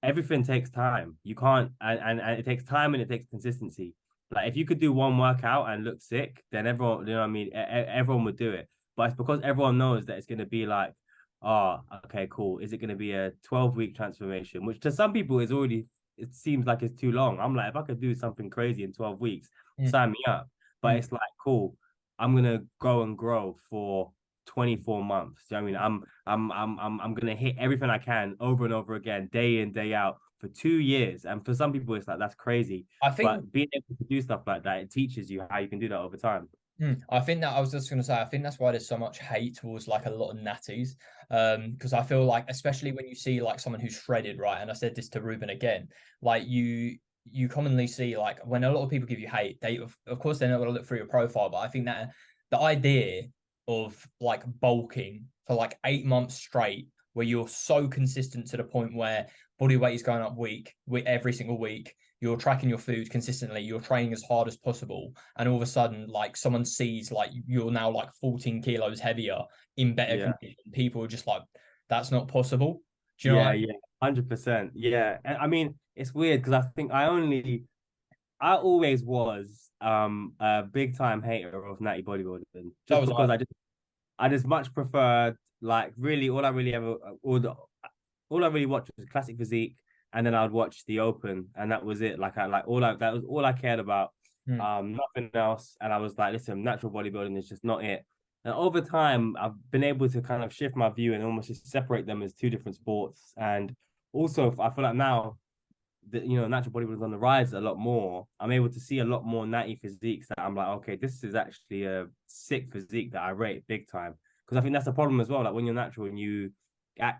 everything takes time. You can't, and it takes time and it takes consistency. Like if you could do one workout and look sick, then everyone, you know what I mean, everyone would do it. But it's because everyone knows that it's going to be like, oh, okay, cool. Is it going to be a 12-week transformation? Which to some people is already, it seems like it's too long. I'm like, if I could do something crazy in 12 weeks, Mm. sign me up. But Mm. it's like, cool. I'm gonna go and grow for 24 months. You know what I mean, I'm gonna hit everything I can over and over again, day in, day out for 2 years. And for some people, it's like that's crazy. I think But being able to do stuff like that, it teaches you how you can do that over time. I think that I was just going to say, I think that's why there's so much hate towards like a lot of natties. Because I feel like, especially when you see like someone who's shredded, right? And I said this to Ruben again, like you commonly see like when a lot of people give you hate, they of course they're not going to look through your profile, but I think that the idea of like bulking for like 8 months straight, where you're so consistent to the point where body weight is going up week every single week, you're tracking your food consistently, you're training as hard as possible, and all of a sudden like someone sees like you're now like 14 kilos heavier in better Yeah. condition, people are just like, that's not possible. Do you know what Yeah, I mean? yeah, 100%. Yeah. And I mean, it's weird because I think I always was a big time hater of natty bodybuilding That just was because I. I just much preferred like really all I really watch was classic physique, and then I'd watch the Open, and that was it. That was all I cared about. Mm. Nothing else. And I was like, listen, natural bodybuilding is just not it. And over time, I've been able to kind of shift my view and almost just separate them as two different sports. And also, I feel like now that natural bodybuilding is on the rise a lot more. I'm able to see a lot more natty physiques that I'm like, okay, this is actually a sick physique that I rate big time. Because I think that's the problem as well. Like when you're natural and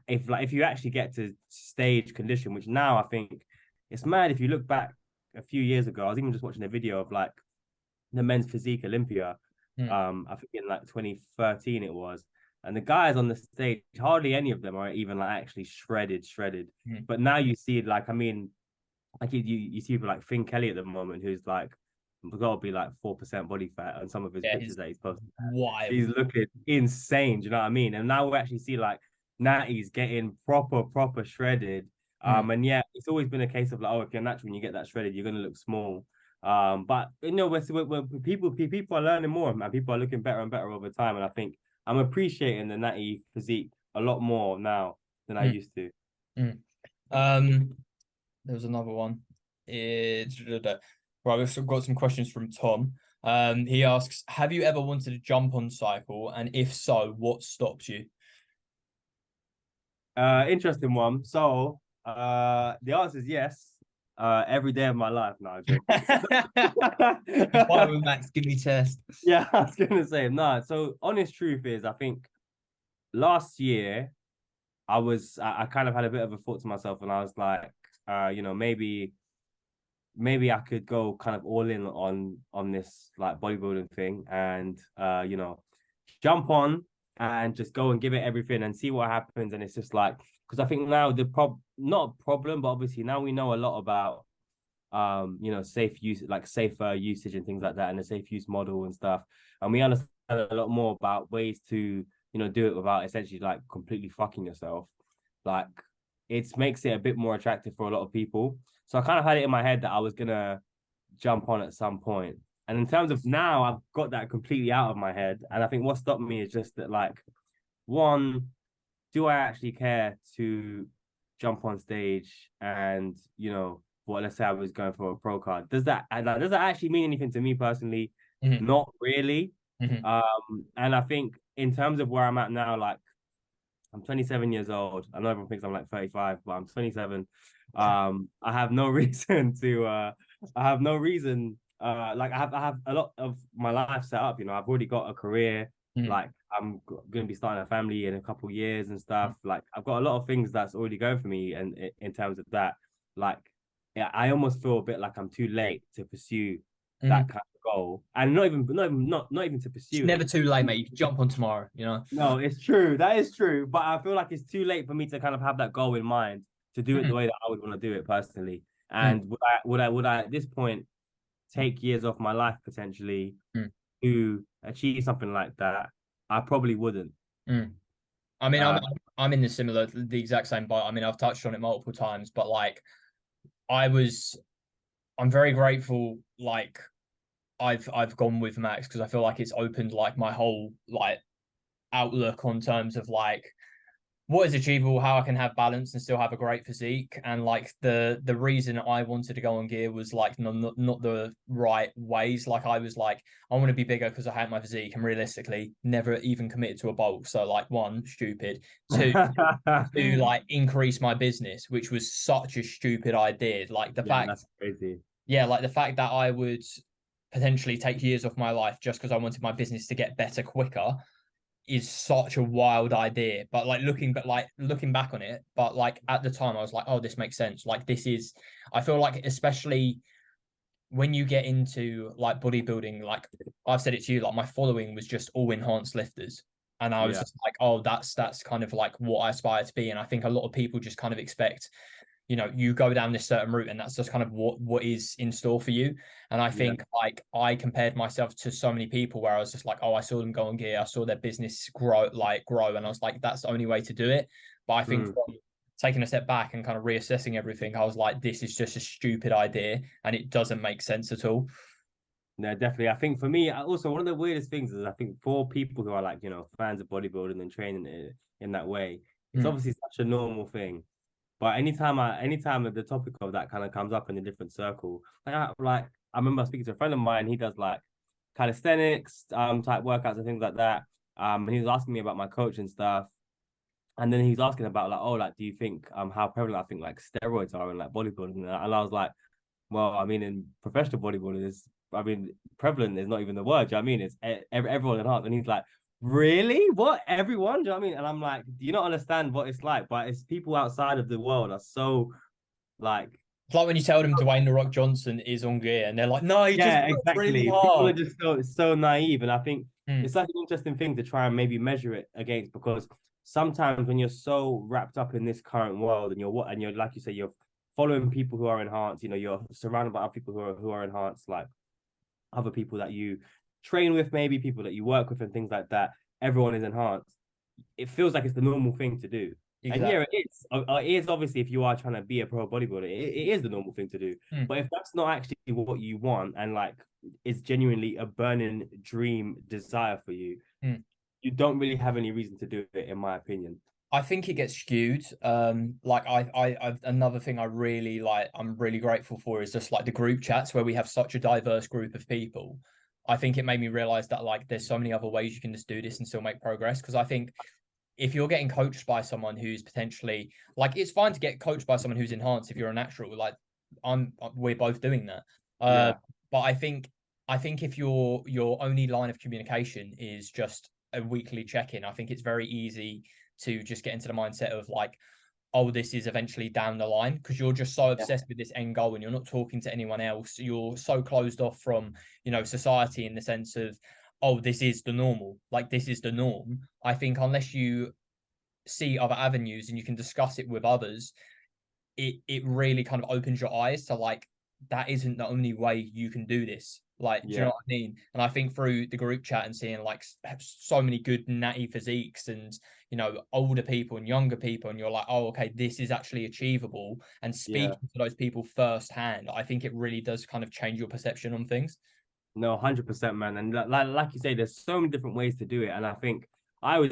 if you actually get to stage condition, which now I think it's mad. If you look back a few years ago, I was even just watching a video of like the men's physique Olympia. Mm. I think in like 2013 it was. And the guys on the stage, hardly any of them are even like actually shredded. Mm. But now you see like, I mean, like you see people like Finn Kelly at the moment, who's like got to be like 4% body fat on some of his Yeah, pictures he's that he's posted. wild. He's looking insane. Do you know what I mean? And now we actually see like Natty's getting proper shredded. Mm. And yeah, it's always been a case of like, oh, if you're natural and you get that shredded, you're gonna look small. But we're people are learning more, man. People are looking better and better over time, and I think I'm appreciating the Natty physique a lot more now than I Mm. used to. Mm. There was another one. Right, we've got some questions from Tom. He asks, have you ever wanted to jump on cycle? And if so, what stops you? Interesting one. So, the answer is yes. Every day of my life. No, I'm joking. Fight with Max, give me test. Yeah, I was gonna say no. So, honest truth is, I think last year I kind of had a bit of a thought to myself, and I was like, maybe I could go kind of all in on this like bodybuilding thing, and jump on and just go and give it everything and see what happens. And it's just like, because I think now not a problem, but obviously now we know a lot about safe use, like safer usage and things like that, and the safe use model and stuff. And we understand a lot more about ways to do it without essentially like completely fucking yourself. Like it makes it a bit more attractive for a lot of people. So I kind of had it in my head that I was gonna jump on at some point. And in terms of now, I've got that completely out of my head. And I think what stopped me is just that, like, one, do I actually care to jump on stage and, let's say I was going for a pro card. Does that actually mean anything to me personally? Mm-hmm. Not really. Mm-hmm. And I think in terms of where I'm at now, like I'm 27 years old. I know everyone thinks I'm like 35, but I'm 27. I have no reason like I have a lot of my life set up. I've already got a career. Mm-hmm. Like I'm going to be starting a family in a couple of years and stuff. Like I've got a lot of things that's already going for me, and in terms of that, like yeah, I almost feel a bit like I'm too late to pursue Mm-hmm. that kind of goal, and not even to It's pursue it. never too late, mate. You can jump on tomorrow, you know? No, it's true. That is true. But I feel like it's too late for me to kind of have that goal in mind to do it the Mm-hmm. way that I would want to do it personally. Mm-hmm. And would I at this point take years off my life potentially to achieve something like that? I probably wouldn't. Mm-hmm. I mean, Uh, I'm in the exact same boat. I mean, I've touched on it multiple times, but like I'm very grateful. Like I've gone with Max because I feel like it's opened like my whole like outlook on terms of like what is achievable, how I can have balance and still have a great physique. And like the reason I wanted to go on gear was like not the right ways. Like I was like, I want to be bigger because I hate my physique, and realistically never even committed to a bulk. So like one, stupid. Two, to like increase my business, which was such a stupid idea. Like the yeah, fact, that's crazy. yeah, like the fact that I would potentially take years off my life just because I wanted my business to get better quicker is such a wild idea. But looking back on it, but like at the time I was like, oh, this makes sense. Like this is, I feel like especially when you get into like bodybuilding, like I've said it to you, like my following was just all enhanced lifters. And I was Yeah, just like, oh, that's kind of like what I aspire to be. And I think a lot of people just kind of expect, you go down this certain route and that's just kind of what is in store for you. And I yeah. think like I compared myself to so many people where I was just like, oh, I saw them go on gear, I saw their business grow, and I was like, that's the only way to do it. But I think from taking a step back and kind of reassessing everything, I was like, this is just a stupid idea and it doesn't make sense at all. No, definitely. I think for me, also one of the weirdest things is I think for people who are like, fans of bodybuilding and training in that way, it's Mm, obviously such a normal thing. But anytime that the topic of that kind of comes up in a different circle, I remember speaking to a friend of mine. He does like calisthenics, type workouts and things like that. And he was asking me about my coach and stuff. And then he's asking about like, oh, like, do you think how prevalent I think like steroids are in like bodybuilding? And I was like, well, I mean, in professional bodybuilding, I mean, prevalent is not even the word. Do you know what I mean? It's everyone in heart. And he's like, really? What? Everyone? Do you know what I mean? And I'm like, do you not understand what it's like? But it's people outside of the world are so like, It's like when you tell them Dwayne the Rock Johnson is on gear, and they're like, "No, he just yeah, works really exactly. People are hard." just so naive. And I think Mm, it's such an interesting thing to try and maybe measure it against because sometimes when you're so wrapped up in this current world and you're like you say, you're following people who are enhanced, you know, you're surrounded by other people who are enhanced, like other people that you train with, maybe people that you work with and things like that. Everyone is enhanced. It feels like it's the normal thing to do. And yeah, exactly. it is. It is obviously if you are trying to be a pro bodybuilder, it is the normal thing to do. Mm. But if that's not actually what you want and like it's genuinely a burning dream desire for you, Mm. you don't really have any reason to do it, in my opinion. I think it gets skewed. Like I've another thing I really like, I'm really grateful for is just like the group chats where we have such a diverse group of people. I think it made me realize that like there's so many other ways you can just do this and still make progress. Because I think if you're getting coached by someone who's potentially like, it's fine to get coached by someone who's enhanced if you're a natural. Like we're both doing that. Uh, Yeah, but I think if your only line of communication is just a weekly check-in, I think it's very easy to just get into the mindset of like, oh, this is eventually down the line because you're just so yeah, obsessed with this end goal and you're not talking to anyone else. You're so closed off from, society in the sense of, oh, this is the normal, like this is the norm. I think unless you see other avenues and you can discuss it with others, it really kind of opens your eyes to like that isn't the only way you can do this. Like, do you know yeah. what I mean? And I think through the group chat and seeing like so many good natty physiques and older people and younger people, and you're like, oh, okay, this is actually achievable. And Yeah. speaking to those people firsthand, I think it really does kind of change your perception on things. No, 100%, man. And like you say, there's so many different ways to do it. And I think I would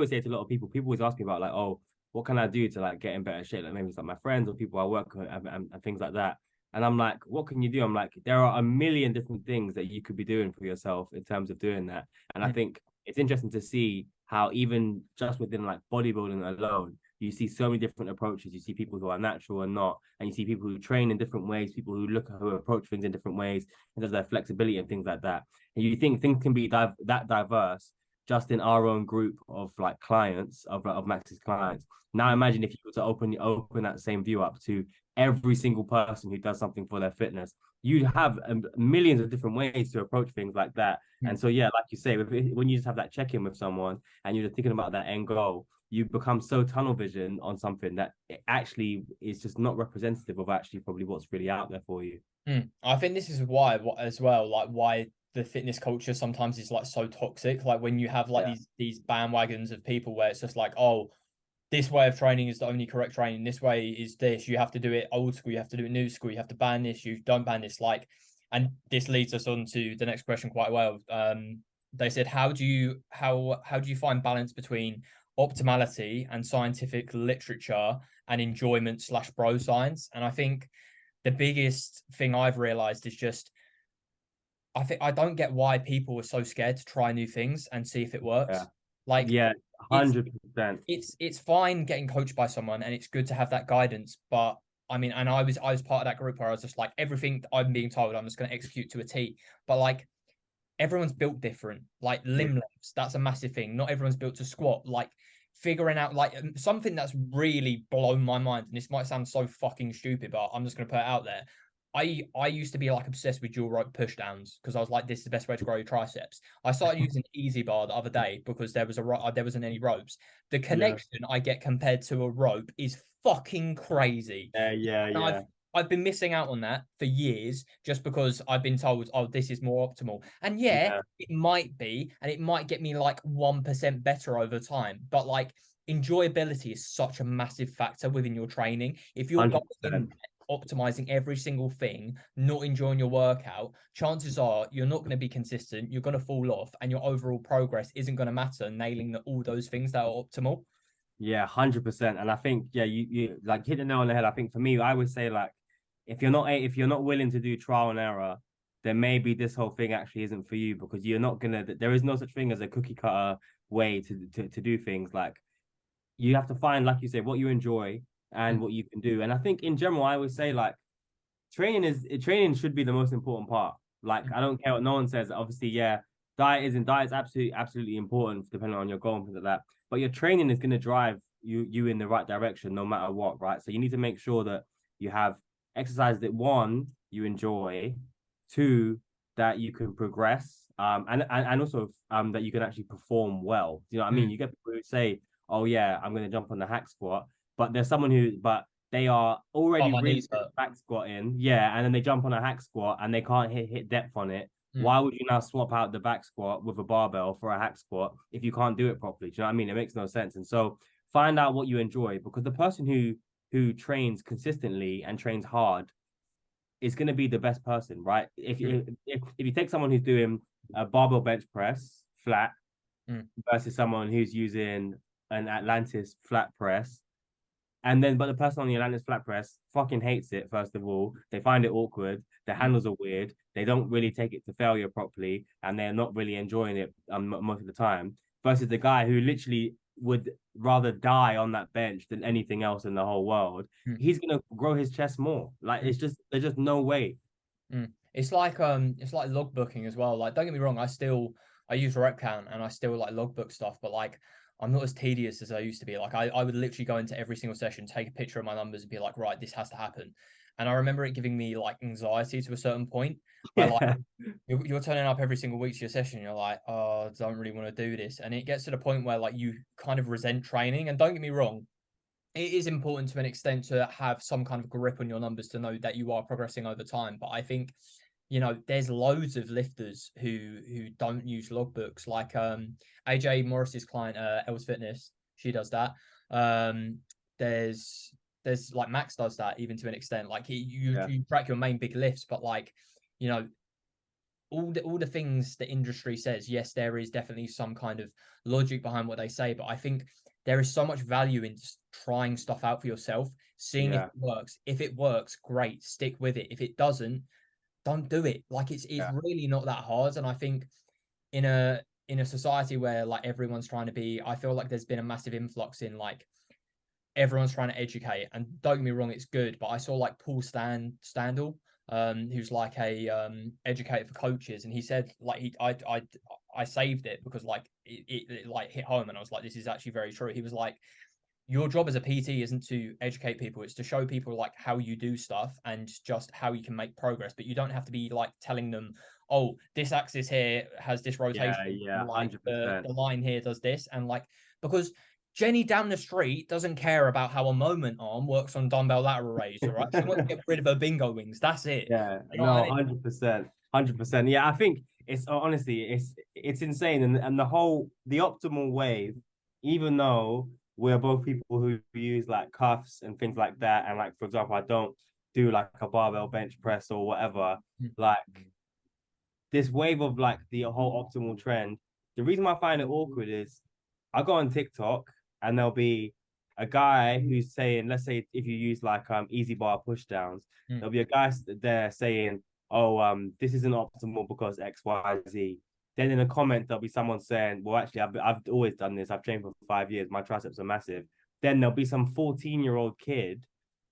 say to a lot of people, always ask me about like, oh, what can I do to like get in better shape? Like maybe it's like my friends or people I work with and things like that. And I'm like, what can you do? I'm like, there are a million different things that you could be doing for yourself in terms of doing that. And I Mm. think it's interesting to see how even just within like bodybuilding alone, you see so many different approaches. You see people who are natural and not, and you see people who train in different ways, people who approach things in different ways in terms of their flexibility and things like that. And you think things can be that diverse just in our own group of like clients of Max's clients. Now imagine if you were to open that same view up to every single person who does something for their fitness. You'd have millions of different ways to approach things like that. And Mm. so, yeah, like you say, when you just have that check in with someone and you're thinking about that end goal, you become so tunnel vision on something that it actually is just not representative of actually probably what's really out there for you. Mm. I think this is why as well, like why the fitness culture sometimes is like so toxic. Like when you have like Yeah, these bandwagons of people where it's just like, oh, this way of training is the only correct training. This way is this. You have to do it old school. You have to do it new school. You have to ban this. You don't ban this. Like, and this leads us on to the next question quite well. They said, how do you find balance between optimality and scientific literature and enjoyment/bro science? And I think the biggest thing I've realized is just I think I don't get why people are so scared to try new things and see if it yeah, works. Like yeah, it's 100%. it's fine getting coached by someone and it's good to have that guidance, but I mean, and I was part of that group where I was just like everything I'm being told I'm just going to execute to a T. But like everyone's built different. Like Yeah, limb lengths, that's a massive thing. Not everyone's built to squat. Like figuring out like something that's really blown my mind, and this might sound so fucking stupid, but I'm just going to put it out there. I used to be like obsessed with dual rope push downs because I was like, this is the best way to grow your triceps. I started using Easy Bar the other day because there wasn't any ropes. The yeah, connection I get compared to a rope is fucking crazy. yeah, yeah, And yeah, I've been missing out on that for years just because I've been told, oh, this is more optimal. And yeah, yeah, it might be, and it might get me like 1% better over time. But like enjoyability is such a massive factor within your training. If you're going in 100%. optimizing every single thing, not enjoying your workout, chances are you're not going to be consistent, you're going to fall off, and your overall progress isn't going to matter, nailing all those things that are optimal. Yeah, 100%. And I think, yeah, you like hit the nail on the head. I think for me, I would say like if you're not willing to do trial and error, then maybe this whole thing actually isn't for you because you're not gonna there is no such thing as a cookie cutter way to do things. Like you have to find, like you say, what you enjoy and Mm, what you can do. And I think in general, I would say like training should be the most important part. Like mm, I don't care what no one says. Obviously, yeah, diet is absolutely important depending on your goal and things like that. But your training is going to drive you in the right direction no matter what, right? So you need to make sure that you have exercise that one you enjoy, two that you can progress, and also that you can actually perform well. Do you know what I mean? mm. You get people who say, "Oh yeah, I'm going to jump on the hack squat," but there's someone who but they are Oh, already my really knees good hurt. at back squatting, yeah, and then they jump on a hack squat and they can't hit depth on it. Mm. Why would you now swap out the back squat with a barbell for a hack squat if you can't do it properly? Do you know what I mean? It makes no sense. And so find out what you enjoy because the person who trains consistently and trains hard is going to be the best person, right? Mm. If you take someone who's doing a barbell bench press flat Mm. versus someone who's using an Atlantis flat press, and then, but the person on the Atlantis flat press fucking hates it, first of all. They find it awkward. The Mm. handles are weird. They don't really take it to failure properly, and they're not really enjoying it most of the time. Versus the guy who literally would rather die on that bench than anything else in the whole world. Mm. He's gonna grow his chest more. Like Mm. there's just no way. It's like logbooking as well. Like, don't get me wrong, I use rep count and I still like logbook stuff, but like I'm not as tedious as I used to be. Like I would literally go into every single session, take a picture of my numbers and be like, right, this has to happen. And I remember it giving me like anxiety to a certain point where like Yeah, you're turning up every single week to your session, and you're like, oh, I don't really want to do this. And it gets to the point where like you kind of resent training. And don't get me wrong, it is important to an extent to have some kind of grip on your numbers to know that you are progressing over time. But I think, there's loads of lifters who don't use logbooks. Like AJ Morris's client, Els Fitness, she does that. Um, there's like Max does that even to an extent. Like yeah, you track your main big lifts, but like, you know, all the things the industry says, yes, there is definitely some kind of logic behind what they say, but I think there is so much value in just trying stuff out for yourself, seeing if yeah, it works. If it works, great, stick with it. If it doesn't, don't do it. Like it's yeah, really not that hard. And I think in a society where like everyone's trying to be, I feel like there's been a massive influx in like everyone's trying to educate. And don't get me wrong, it's good. But I saw like Paul Standall, who's like a educator for coaches, and he said like I saved it because like it like hit home, and I was like, this is actually very true. He was like, your job as a PT isn't to educate people, it's to show people like how you do stuff and just how you can make progress. But you don't have to be like telling them, oh, this axis here has this yeah, rotation, yeah, like hundred the percent. line here does this, and like because Jenny down the street doesn't care about how a moment arm works on dumbbell lateral raise, all right? She wants to get rid of her bingo wings. That's it. Yeah, You know what I no, mean? 100%, 100%. Yeah, I think it's honestly, it's insane, and the optimal way, even though we're both people who use like cuffs and things like that, and like for example, I don't do like a barbell bench press or whatever. Mm. Like this wave of like the whole optimal trend. The reason why I find it awkward is I go on TikTok and there'll be a guy who's saying, let's say if you use like easy bar push downs, Mm. there'll be a guy there saying, oh this isn't optimal because XYZ. Then in a comment there'll be someone saying, well actually I've always done this. I've trained for 5 years. My triceps are massive. Then there'll be some 14-year-old kid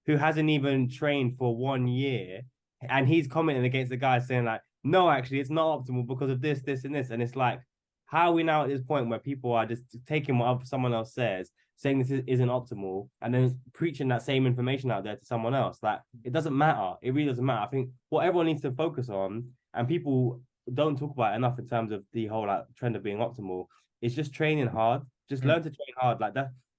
who hasn't even trained for 1 year and he's commenting against the guy saying like, no, actually, it's not optimal because of this, this, and this. And it's like, how are we now at this point where people are just taking what someone else says, saying this isn't optimal, and then preaching that same information out there to someone else? Like, it doesn't matter. It really doesn't matter. I think what everyone needs to focus on, and people don't talk about it enough in terms of the whole like trend of being optimal, is just training hard. Just Mm. learn to train hard. Like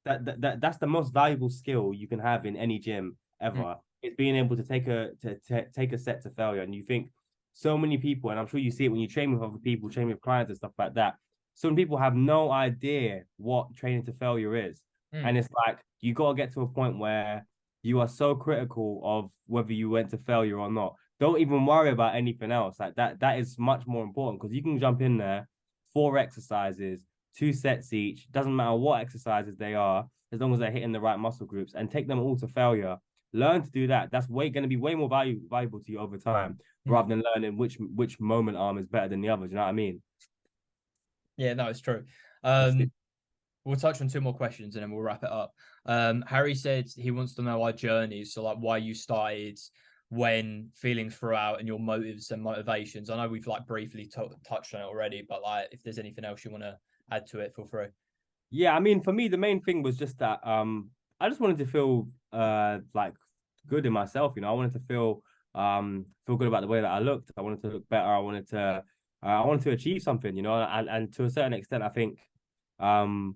that's the most valuable skill you can have in any gym Mm. ever. It's being able to take a set to failure. And you think so many people, and I'm sure you see it when you train with other people, train with clients and stuff like that. Some people have no idea what training to failure is. Mm. And it's like you got to get to a point where you are so critical of whether you went to failure or not. Don't even worry about anything else. Like that is much more important because you can jump in there, 4 exercises, 2 sets each. Doesn't matter what exercises they are, as long as they're hitting the right muscle groups, and take them all to failure. Learn to do that. That's going to be way more valuable to you over time, rather than learning which moment arm is better than the others. You know what I mean? Yeah, no, it's true. We'll touch on 2 more questions and then we'll wrap it up. Harry said he wants to know our journeys, so like why you started, when, feelings throughout, and your motives and motivations. I know we've like briefly touched on it already, but like if there's anything else you want to add to it, feel free. Yeah, I mean, for me, the main thing was just that I just wanted to feel like good in myself. You know, I wanted to feel good about the way that I looked. I wanted to look better. I wanted to achieve something. You know, and to a certain extent, I think um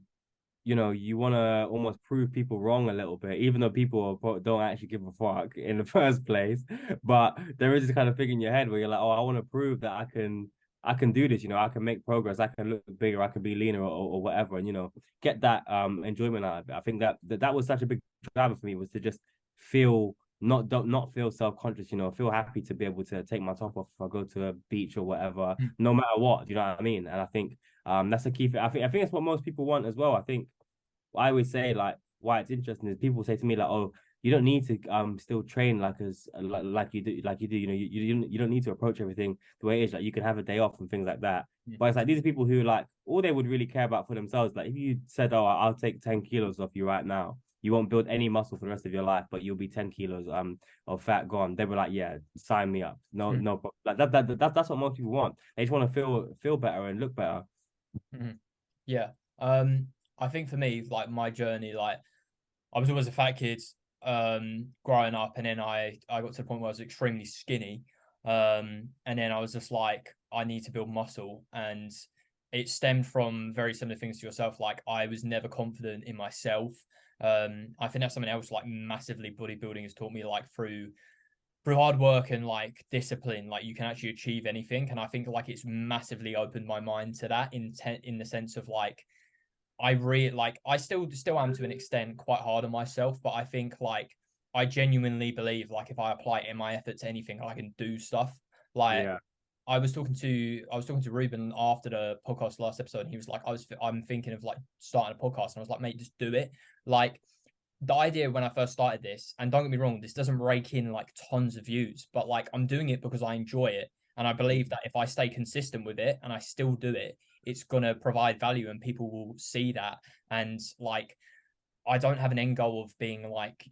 you want to almost prove people wrong a little bit, even though people don't actually give a fuck in the first place. But there is this kind of thing in your head where you're like, oh, I want to prove that I can do this. You know, I can make progress. I can look bigger. I can be leaner or whatever, and get that enjoyment out of it. I think that was such a big driver for me, was to just feel not feel self-conscious, feel happy to be able to take my top off if I go to a beach or whatever, no matter what. You know what I mean? And I think that's the key thing. I think it's what most people want as well. I think I always say, like, why it's interesting is people say to me like, oh, you don't need to still train like you do. You don't need to approach everything the way it is. Like, you can have a day off and things like that. But it's like, these are people who, like, all they would really care about for themselves. Like, if you said, oh, I'll take 10 kilos off you right now, you won't build any muscle for the rest of your life, but you'll be 10 kilos of fat gone. They were like, yeah, sign me up. No, no problem. Like that's what most people want. They just want to feel better and look better. Yeah. I think for me, like my journey, like I was always a fat kid growing up, and then I got to the point where I was extremely skinny. And then I was just like, I need to build muscle. And it stemmed from very similar things to yourself. Like, I was never confident in myself. I think that's something else like massively bodybuilding has taught me, like through hard work and like discipline, like you can actually achieve anything. And I think like it's massively opened my mind to that in the sense of like I really like I still am to an extent quite hard on myself, but I think like I genuinely believe like if I apply in my effort to anything, I can do stuff. Like Yeah. I was talking to Ruben after the podcast last episode, and he was like, I'm thinking of like starting a podcast, and I was like, mate, just do it. Like the idea when I first started this, and don't get me wrong, this doesn't rake in like tons of views, but like I'm doing it because I enjoy it. And I believe that if I stay consistent with it and I still do it, it's gonna provide value and people will see that. And like I don't have an end goal of being like,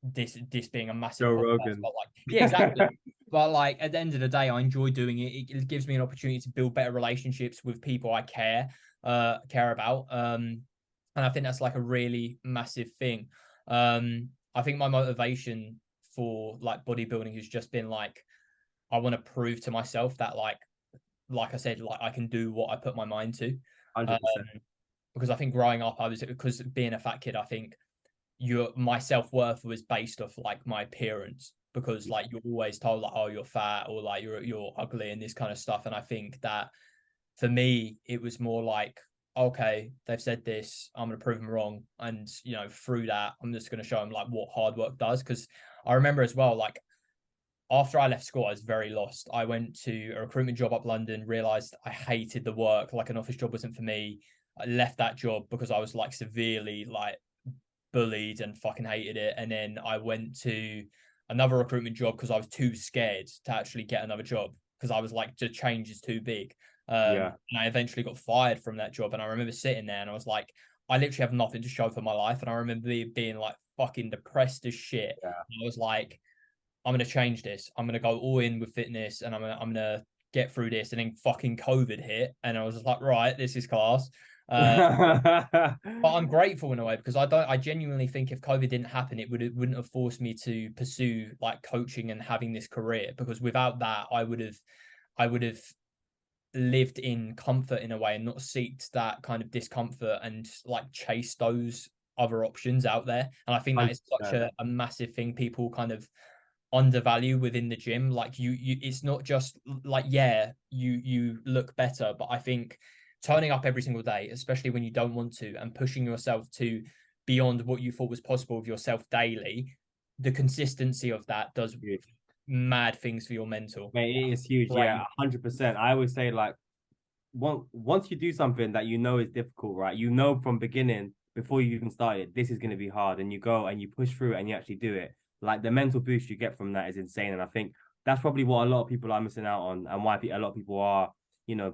this being a massive Joe podcast, Rogan. but like, yeah, exactly. But like at the end of the day, I enjoy doing it. It gives me an opportunity to build better relationships with people I care about. And I think that's like a really massive thing. I think my motivation for like bodybuilding has just been like, I want to prove to myself that like I said, like I can do what I put my mind to. Um, 100%. because I think growing up, because being a fat kid, I think my self-worth was based off like my appearance, because like you're always told like, oh, you're fat, or like you're ugly and this kind of stuff. And I think that for me, it was more like, okay, they've said this, I'm going to prove them wrong. And, through that, I'm just going to show them like what hard work does. Because I remember as well, like after I left school, I was very lost. I went to a recruitment job up London, realized I hated the work, like an office job wasn't for me. I left that job because I was like severely like bullied and fucking hated it. And then I went to another recruitment job because I was too scared to actually get another job, because I was like, the change is too big. Yeah. And I eventually got fired from that job. And I remember sitting there and I was like, I literally have nothing to show for my life. And I remember being like fucking depressed as shit. Yeah. I was like, I'm gonna change this. I'm gonna go all in with fitness, and I'm gonna get through this. And then fucking COVID hit, and I was just like, right, this is class. But I'm grateful in a way, because I genuinely think if COVID didn't happen, it wouldn't have forced me to pursue like coaching and having this career, because without that, I would have lived in comfort in a way and not seeked that kind of discomfort and like chase those other options out there. And I think that is such 100%. a massive thing people kind of undervalue within the gym. Like you it's not just like, yeah, you look better, but I think turning up every single day, especially when you don't want to, and pushing yourself to beyond what you thought was possible of yourself daily, the consistency of that does mad things for your mental. Mate, it is huge. Brain. Yeah, 100%. I always say, like, once you do something that you know is difficult, right? You know from beginning before you even start it, this is going to be hard, and you go and you push through it and you actually do it. Like the mental boost you get from that is insane, and I think that's probably what a lot of people are missing out on, and why a lot of people are,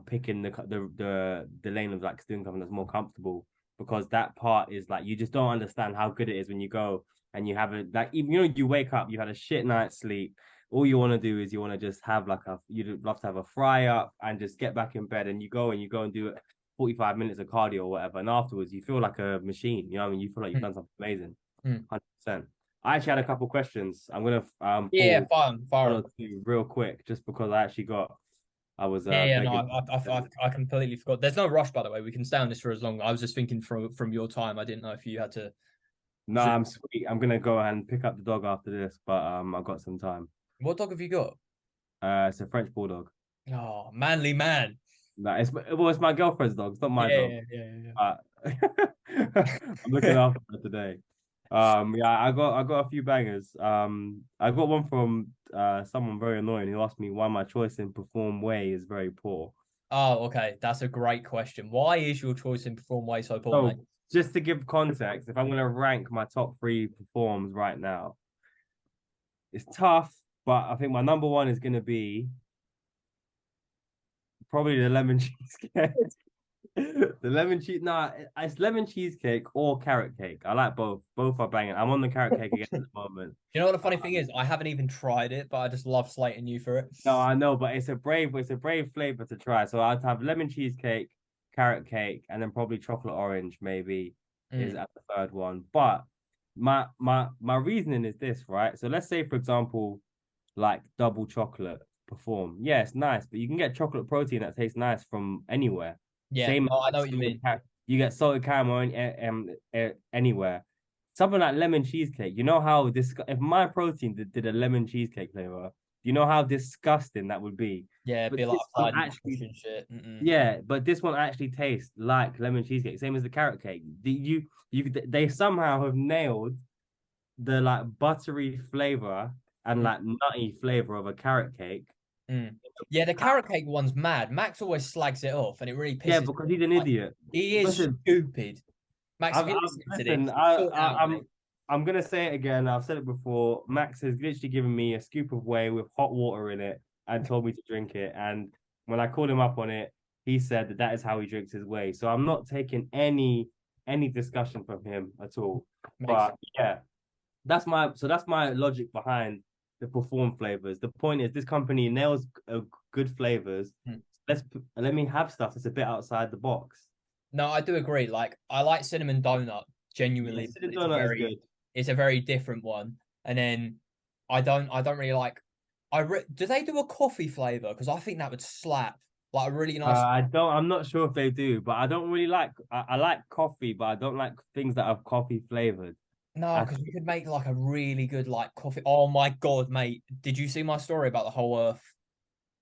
picking the lane of like doing something that's more comfortable, because that part is like you just don't understand how good it is when you go and you have it like even you wake up, you had a shit night's sleep, all you want to do is you want to just have like you'd love to have a fry up and just get back in bed, and you go and do it 45 minutes of cardio or whatever, and afterwards you feel like a machine, you know what I mean? You feel like you've Mm, done something amazing. mm. 100%. I actually had a couple questions. I'm gonna Yeah, pull fine, one fire. or two real quick just because I was Yeah, no, begging. I completely forgot. There's no rush, by the way. We can stay on this for as long. I was just thinking from your time. I didn't know if you had to No, zoom. I'm sweet. I'm gonna go and pick up the dog after this, but I've got some time. What dog have you got? It's a French bulldog. Oh, manly man. Like it's my girlfriend's dog. It's not my Yeah, dog. yeah, yeah, yeah. But I'm looking after her today. Yeah, I got a few bangers. I got one from someone very annoying who asked me why my choice in Perform Way is very poor. Oh, okay. That's a great question. Why is your choice in Perform Way so poor, mate? So just to give context, if I'm gonna rank my top three performs right now, it's tough, but I think my number one is gonna be probably the lemon cheesecake. The lemon cheese, nah, it's lemon cheesecake or carrot cake. I like both. Both are banging. I'm on the carrot cake again at the moment. You know what the funny thing Um, is? I haven't even tried it, but I just love slating you for it. no, I know, but it's a brave flavor to try. So I'd have lemon cheesecake, carrot cake, and then probably chocolate orange, maybe is Mm, at the third one. But my reasoning is this, right? So let's say, for example, like double chocolate perform. Yeah, it's nice, but you can get chocolate protein that tastes nice from anywhere. yeah. Same No, I as know what you mean. you get salted caramel anywhere. Something like lemon cheesecake. You know how this if my protein did a lemon cheesecake flavor, you know how disgusting that would be. Yeah, But be like this one applied actually, nutrition shit. Mm-mm. yeah, but this one actually tastes like lemon cheesecake, same as the carrot cake. They somehow have nailed the like buttery flavor and Mm, like nutty flavor of a carrot cake. mm. Yeah, the carrot cake one's mad. Max always slags it off, and it really Yeah, pisses me because off. he's an Like, idiot. he is Listen, stupid. Max, if I've, you're I've listening to listen. this, sort it out, mate. I'm gonna say it again. I've said it before. Max has literally given me a scoop of whey with hot water in it and told me to drink it. And when I called him up on it, he said that is how he drinks his whey. So I'm not taking any discussion from him at all. Makes But sense. yeah, that's my logic behind the perform flavors. The point is this company nails good flavors. Mm. Let me have stuff that's a bit outside the box. No, I do agree. Like, I like cinnamon donut Yeah, genuinely, cinnamon but donut is good. it's a very different one. And then I don't really like. Do they do a coffee flavor? Because I think that would slap. Like a really nice. I'm not sure if they do, but I don't really like. I like coffee, but I don't like things that are coffee flavored. No, I because think, we could make like a really good like coffee. Oh my God, mate! Did you see my story about the whole Earth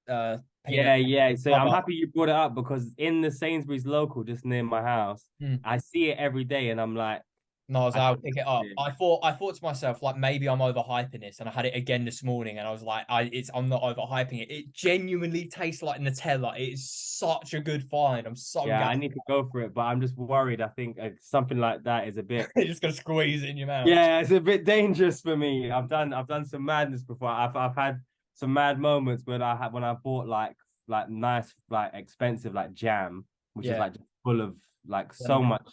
peanut yeah, yeah. So I'm cover? happy you brought it up because in the Sainsbury's local just near my house, Hmm. I see it every day, and I'm like, No, I was I like, I'll can't pick it see up. it. I thought to myself, like maybe I'm overhyping this, and I had it again this morning, and I was like, I'm not overhyping it. It genuinely tastes like Nutella. It is such a good find. I'm so Yeah, I gassed. need to go for it, but I'm just worried. I think something like that is a bit. You're just gonna squeeze it in your mouth. Yeah, it's a bit dangerous for me. I've done some madness before. I've had some mad moments when I bought like nice like expensive like jam, which is Yeah. like just full of like so Lemon. much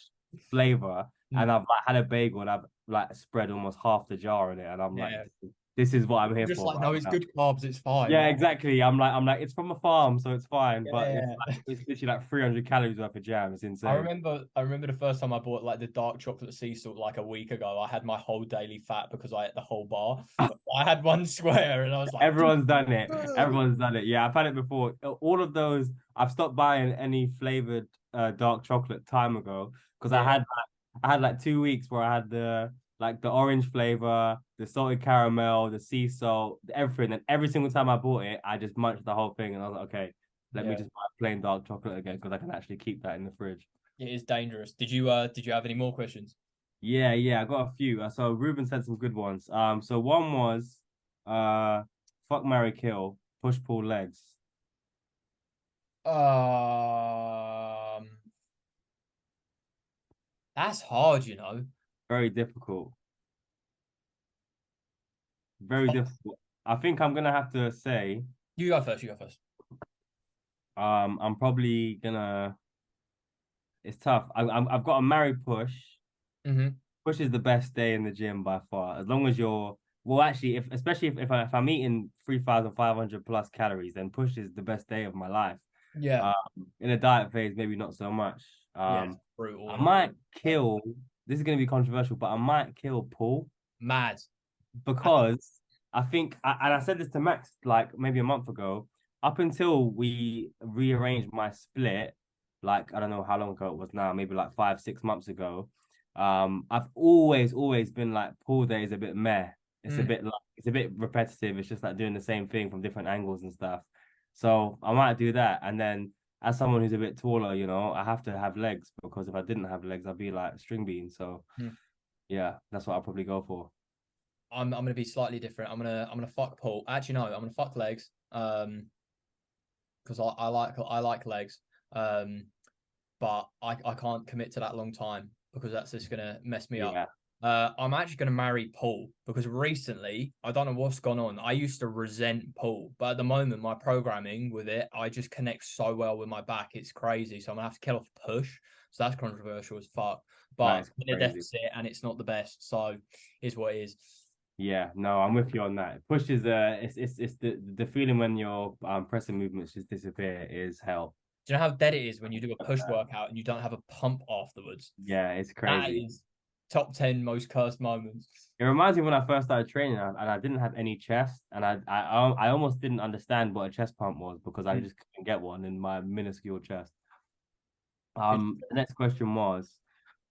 flavor, Mm. and I've like had a bagel and I've like spread almost half the jar in it, and I'm like, Yeah. this is what I'm I'm here just for like, right no, it's now. good carbs. It's fine. Yeah, exactly. I'm like it's from a farm, so it's fine, but Yeah. it's literally like 300 calories worth of jam. It's insane. I remember the first time I bought like the dark chocolate sea salt like a week ago. I had my whole daily fat because I ate the whole bar. I had one square and I was like, Everyone's done it. "Ugh." Everyone's done it. Yeah, I've had it before. All of those, I've stopped buying any flavored dark chocolate time ago because Yeah. I had like 2 weeks where I had the orange flavor, the salted caramel, the sea salt, everything. And every single time I bought it, I just munched the whole thing. And I was like, okay, let me Yeah. just buy plain dark chocolate again because I can actually keep that in the fridge. It is dangerous. Did you have any more questions? Yeah, yeah, I got a few. So Ruben sent some good ones. So one was uh fuck Mary Kill, push pull legs. Um, that's hard, you know. Very difficult. Very difficult. I think I'm gonna have to say, You go first. You go first. I'm probably gonna. It's tough. I've got a married push. Mm-hmm. Push is the best day in the gym by far. As long as you're well, actually, if especially if I'm eating 3,500 plus calories, then push is the best day of my life. Yeah. Um, in a diet phase, maybe not so much. Yeah. It's brutal, I isn't it? might kill. This is gonna be controversial, but I might kill Paul Mad. because I think, and I said this to Max like maybe a month ago, up until we rearranged my split, like I don't know how long ago it was now, maybe like 5, 6 months ago. I've always been like pool day is a bit meh. It's a Mm. bit like it's a bit repetitive. It's just like doing the same thing from different angles and stuff. So I might do that. And then as someone who's a bit taller, I have to have legs because if I didn't have legs, I'd be like string bean. So Mm. yeah, that's what I'll probably go for. I'm gonna be slightly different. I'm gonna fuck Paul. Actually, no, I'm gonna fuck legs. Because I like legs. Um, but I can't commit to that long time because that's just gonna mess me up. Yeah. I'm actually gonna marry Paul because recently I don't know what's gone on. I used to resent Paul, but at the moment my programming with it, I just connect so well with my back. It's crazy. So I'm gonna have to kill off push. So that's controversial as fuck. That But is in a crazy. deficit and it's not the best. So is what it is. Yeah, no, I'm with you on that. Push is it's the feeling when your pressing movements just disappear is hell. Do you know how dead it is when you do a push workout and you don't have a pump afterwards? Yeah, it's That crazy. is top 10 most cursed moments. It reminds me when I first started training and I didn't have any chest and I almost didn't understand what a chest pump was because I Mm. just couldn't get one in my minuscule chest. Good. The next question was,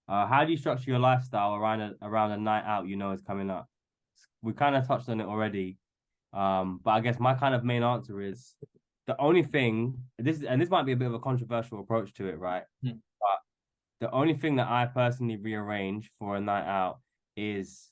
how do you structure your lifestyle around a night out you know is coming up? We kind of touched on it already. But I guess my kind of main answer is the only thing this might be a bit of a controversial approach to it, right? Mm. But the only thing that I personally rearrange for a night out is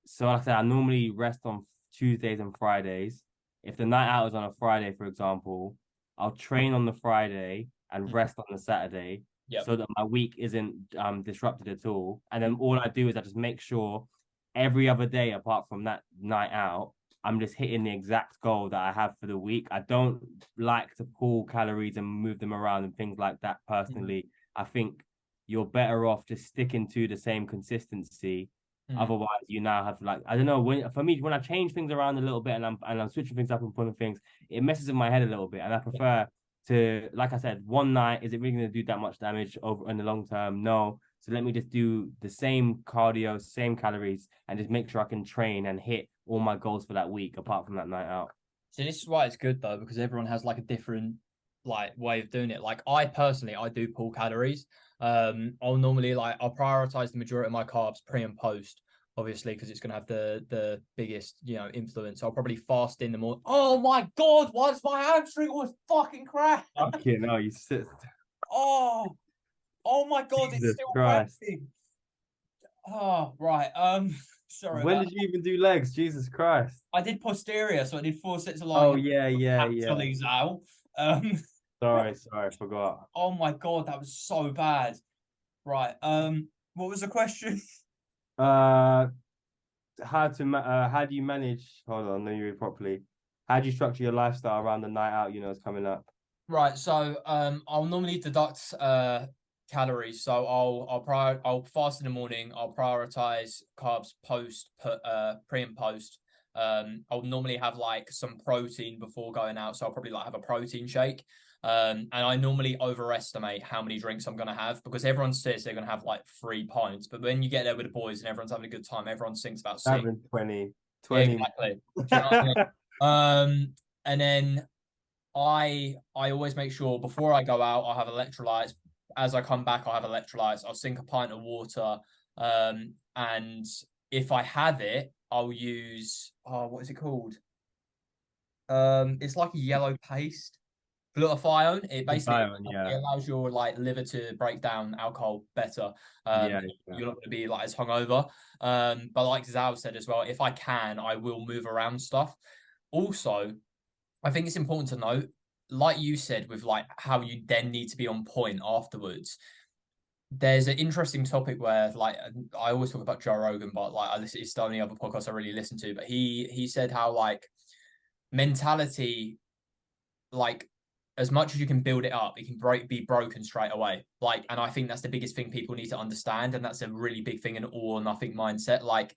so like I said, I normally rest on Tuesdays and Fridays. If the night out is on a Friday, for example, I'll train on the Friday and Mm. rest on the Saturday Yep. so that my week isn't disrupted at all. And then all I do is I just make sure every other day apart from that night out, I'm just hitting the exact goal that I have for the week. I don't like to pull calories and move them around and things like that Mm. personally. I think you're better off just sticking to the same consistency. Mm. Otherwise, you now have like I don't know when for me when I change things around a little bit and I'm switching things up and pulling things, it messes with my head a little bit, and I prefer to like I said, one night is it really going to do that much damage over in the long term? No. So let me just do the same cardio, same calories, and just make sure I can train and hit all my goals for that week, apart from that night out. So this is why it's good though, because everyone has like a different like way of doing it. Like I personally, I do pull calories. I'll normally like I'll prioritize the majority of my carbs pre and post, obviously, because it's gonna have the biggest influence. I'll probably fast in the morning. Oh my god, why does my hamstring always fucking crack? Okay, no, you sit. Oh, oh my god, it's Jesus still Christ. cracking. Oh, right. Sorry When about did you even do legs? Jesus Christ. I did posterior, so I did 4 sets of lying Oh down, yeah. actually out. Um, Sorry, forgot. oh my god, that was so bad. Right. What was the question? Uh, how do you manage? Hold on, let me read it properly. How do you structure your lifestyle around the night out? You know, it's coming up. Right. So I'll normally deduct calories. So I'll fast in the morning. I'll prioritize carbs pre and post. I'll normally have like some protein before going out. So I'll probably like have a protein shake. And I normally overestimate how many drinks I'm gonna have because everyone says they're gonna have like 3 pints, but when you get there with the boys and everyone's having a good time, everyone thinks about six. Having 20. Exactly. Do you know what I mean? And then I always make sure before I go out, I'll have electrolytes. As I come back, I'll have electrolytes. I'll sink a pint of water. And if I have it, I'll use what is it called? It's like a yellow paste. Glutathione. It basically Iron, it yeah. allows your like liver to break down alcohol better. Yeah, yeah. You're not going to be like as hungover. But like Zal said as well, if I can, I will move around stuff. Also, I think it's important to note. like you said, with like how you then need to be on point afterwards. There's an interesting topic where, like, I always talk about Joe Rogan, but like, it's the only other podcast I really listen to. But he said how like mentality, like, as much as you can build it up, it can be broken straight away. Like, and I think that's the biggest thing people need to understand, and that's a really big thing in all or nothing mindset. Like,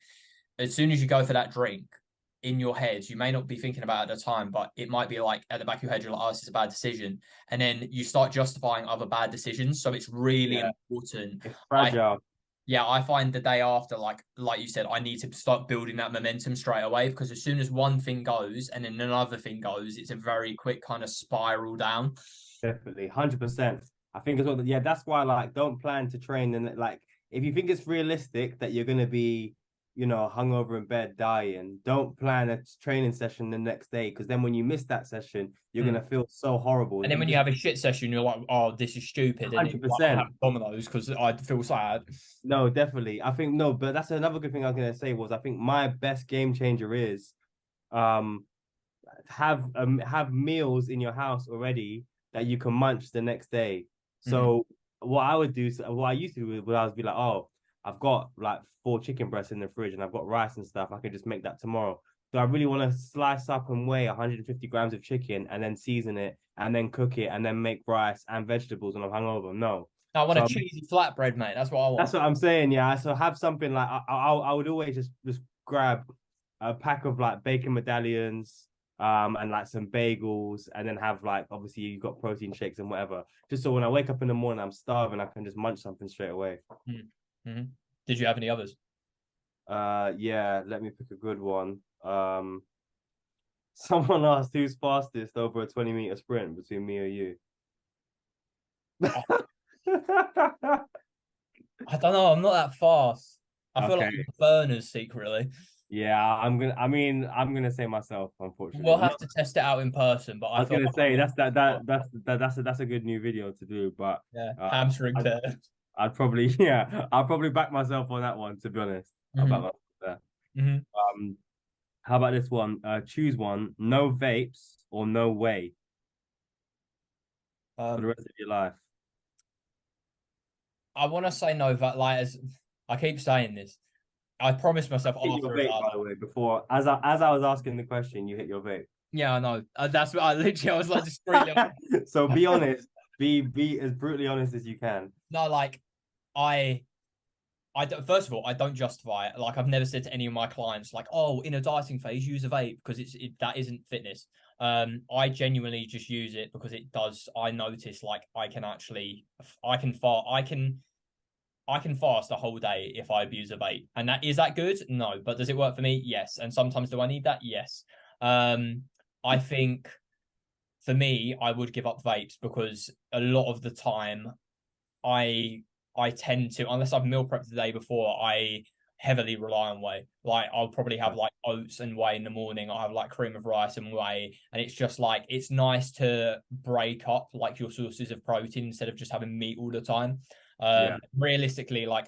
as soon as you go for that drink, in your head, you may not be thinking about it at the time, but it might be like at the back of your head, you're like, oh, this is a bad decision. And then you start justifying other bad decisions. So it's really Yeah, important. it's I fragile. Yeah, I find the day after, like you said, I need to start building that momentum straight away, because as soon as one thing goes and then another thing goes, it's a very quick kind of spiral down. Definitely, 100%. I think as well. Yeah, that's why like don't plan to train and like if you think it's realistic that you're gonna be, hungover in bed dying, don't plan a training session the next day because then when you miss that session, you're Mm. gonna feel so horrible. And then You when you just have a shit session, you're like, oh, this is stupid. And it's like, I 100%. have dominoes because I feel sad. No, definitely. I think no, but that's another good thing I was gonna say was I think my best game changer is um have meals in your house already that you can munch the next day. Mm. So what I would do, what I used to do was I would be like, oh, I've got like 4 chicken breasts in the fridge and I've got rice and stuff. I can just make that tomorrow. Do I really want to slice up and weigh 150 grams of chicken and then season it and then cook it and then make rice and vegetables when I'm hungover? No. I want a So cheesy flatbread, mate. That's what I that's want. what I'm saying. Yeah. So have something like I would always just grab a pack of like bacon medallions, and like some bagels, and then have like obviously you've got protein shakes and whatever. Just so when I wake up in the morning, I'm starving, I can just munch something straight away. Mm-hmm. Did you have any others? Yeah. Let me pick a good one. Someone asked who's fastest over a 20-meter sprint between me or you. I don't know. I'm not that fast. I feel like Okay. burners secretly. Yeah, I'm gonna say myself, We'll unfortunately. have to test it out in person, but I I was feel gonna like say that's a good new video to do, but yeah, uh, hamstring I'd, tear. I'd probably I'll probably back myself on that one to be honest. I'll back Hmm. myself there. Hmm. How about this one? Choose one: no vapes or no way for the Um, rest of your life. I want to say no, but like as I keep saying this, I promised myself Hit your after a vape, diet. by the way. Before as I was asking the question, you hit your vape. Yeah, I know. That's what I literally. I was like discreetly. So be honest. Be as brutally honest as you can. No, like I I don't, first of all, I don't justify it. Like I've never said to any of my clients, like, "Oh, in a dieting phase, use a vape," because that isn't fitness. I genuinely just use it because it does. I notice like I can actually, I can fast a whole day if I abuse a vape, and that good? No, but does it work for me? Yes. And sometimes do I need that? Yes. I think for me, I would give up vapes because a lot of the time I I tend to, unless I've meal prepped the day before, I heavily rely on whey. Like I'll probably have like oats and whey in the morning. I'll have like cream of rice and whey. And it's just like it's nice to break up like your sources of protein instead of just having meat all the time. Yeah. Realistically, like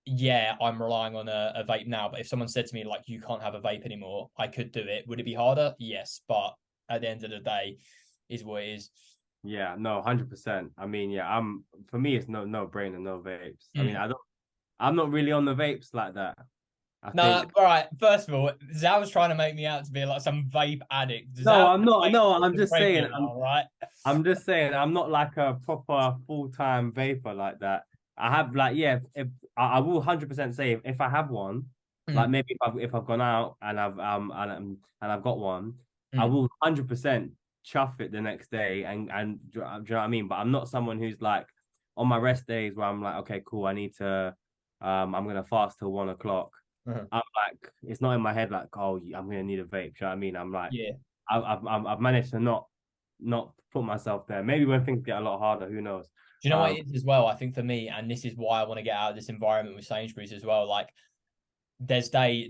yeah, I'm relying on a vape now, but if someone said to me like you can't have a vape anymore, I could do it. Would it be harder? Yes, but at the end of the day, is what it is. Yeah, no, 100%. I mean, yeah, for me it's no brainer, no vapes. I mean, Mm. I'm not really on the vapes like that. I No, think all right. First of all, Zhao was trying to make me out to be like some vape addict. no, Zhao I'm not. No, I'm just saying regular, all right? I'm just saying I'm not like a proper full-time vapor like that. I have like yeah, if I will 100% say if I have one, like Mm, maybe if I've gone out and I've got one, I mm. will 100% chuff it the next day and do you know what I mean? But I'm not someone who's like on my rest days where I'm like, okay, cool, I need to I'm gonna fast till 1 o'clock. Uh-huh. I'm like, it's not in my head like, oh, I'm gonna need a vape. Do you know what I mean? I'm like, Yeah. I've managed to not put myself there. Maybe when things get a lot harder, who knows? Do you know what it is as well? I think for me, and this is why I want to get out of this environment with Sainsbury's as well. Like,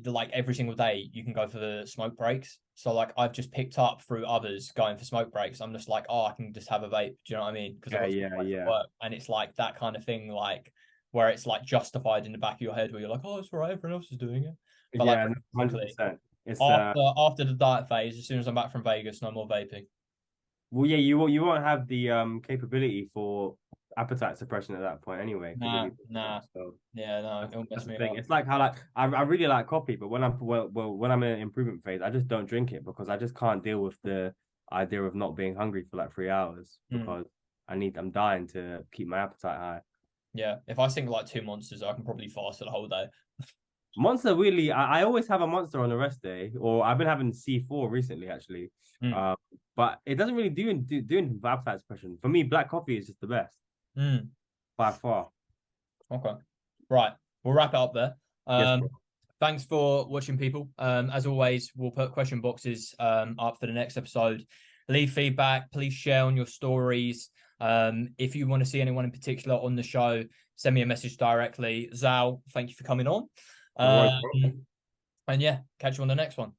like every single day, you can go for the smoke breaks. So like, I've just picked up through others going for smoke breaks. I'm just like, oh, I can just have a vape. Do you know what I mean? Because I've Yeah, got to yeah, wait yeah, for work, and it's like that kind of thing, like where it's like justified in the back of your head, where you're like, oh, it's all right, everyone else is doing it. But like, yeah, realistically, 100%. It's after the diet phase, as soon as I'm back from Vegas, no more vaping. Well, yeah, you won't have the capability for appetite suppression at that point anyway, because you'll Nah, be nah. so Yeah, no, that's it'll that's mess the me thing. up. It's like how like I really like coffee, but when I'm in an improvement phase, I just don't drink it because I just can't deal with the idea of not being hungry for like 3 hours Mm. because I'm dying to keep my appetite high. Yeah, if I sink like 2 monsters, I can probably fast for the whole day. Monster really, I always have a monster on the rest day, or I've been having C4 recently actually. Mm. But it doesn't really do anything for appetite suppression. For me, black coffee is just the best Mm. by far. Okay. Right. We'll wrap it up there. Yes, bro. Thanks for watching, people. As always, we'll put question boxes up for the next episode. Leave feedback. Please share on your stories. If you want to see anyone in particular on the show, send me a message directly. Zal, thank you for coming on. No worries, bro. And yeah, catch you on the next one.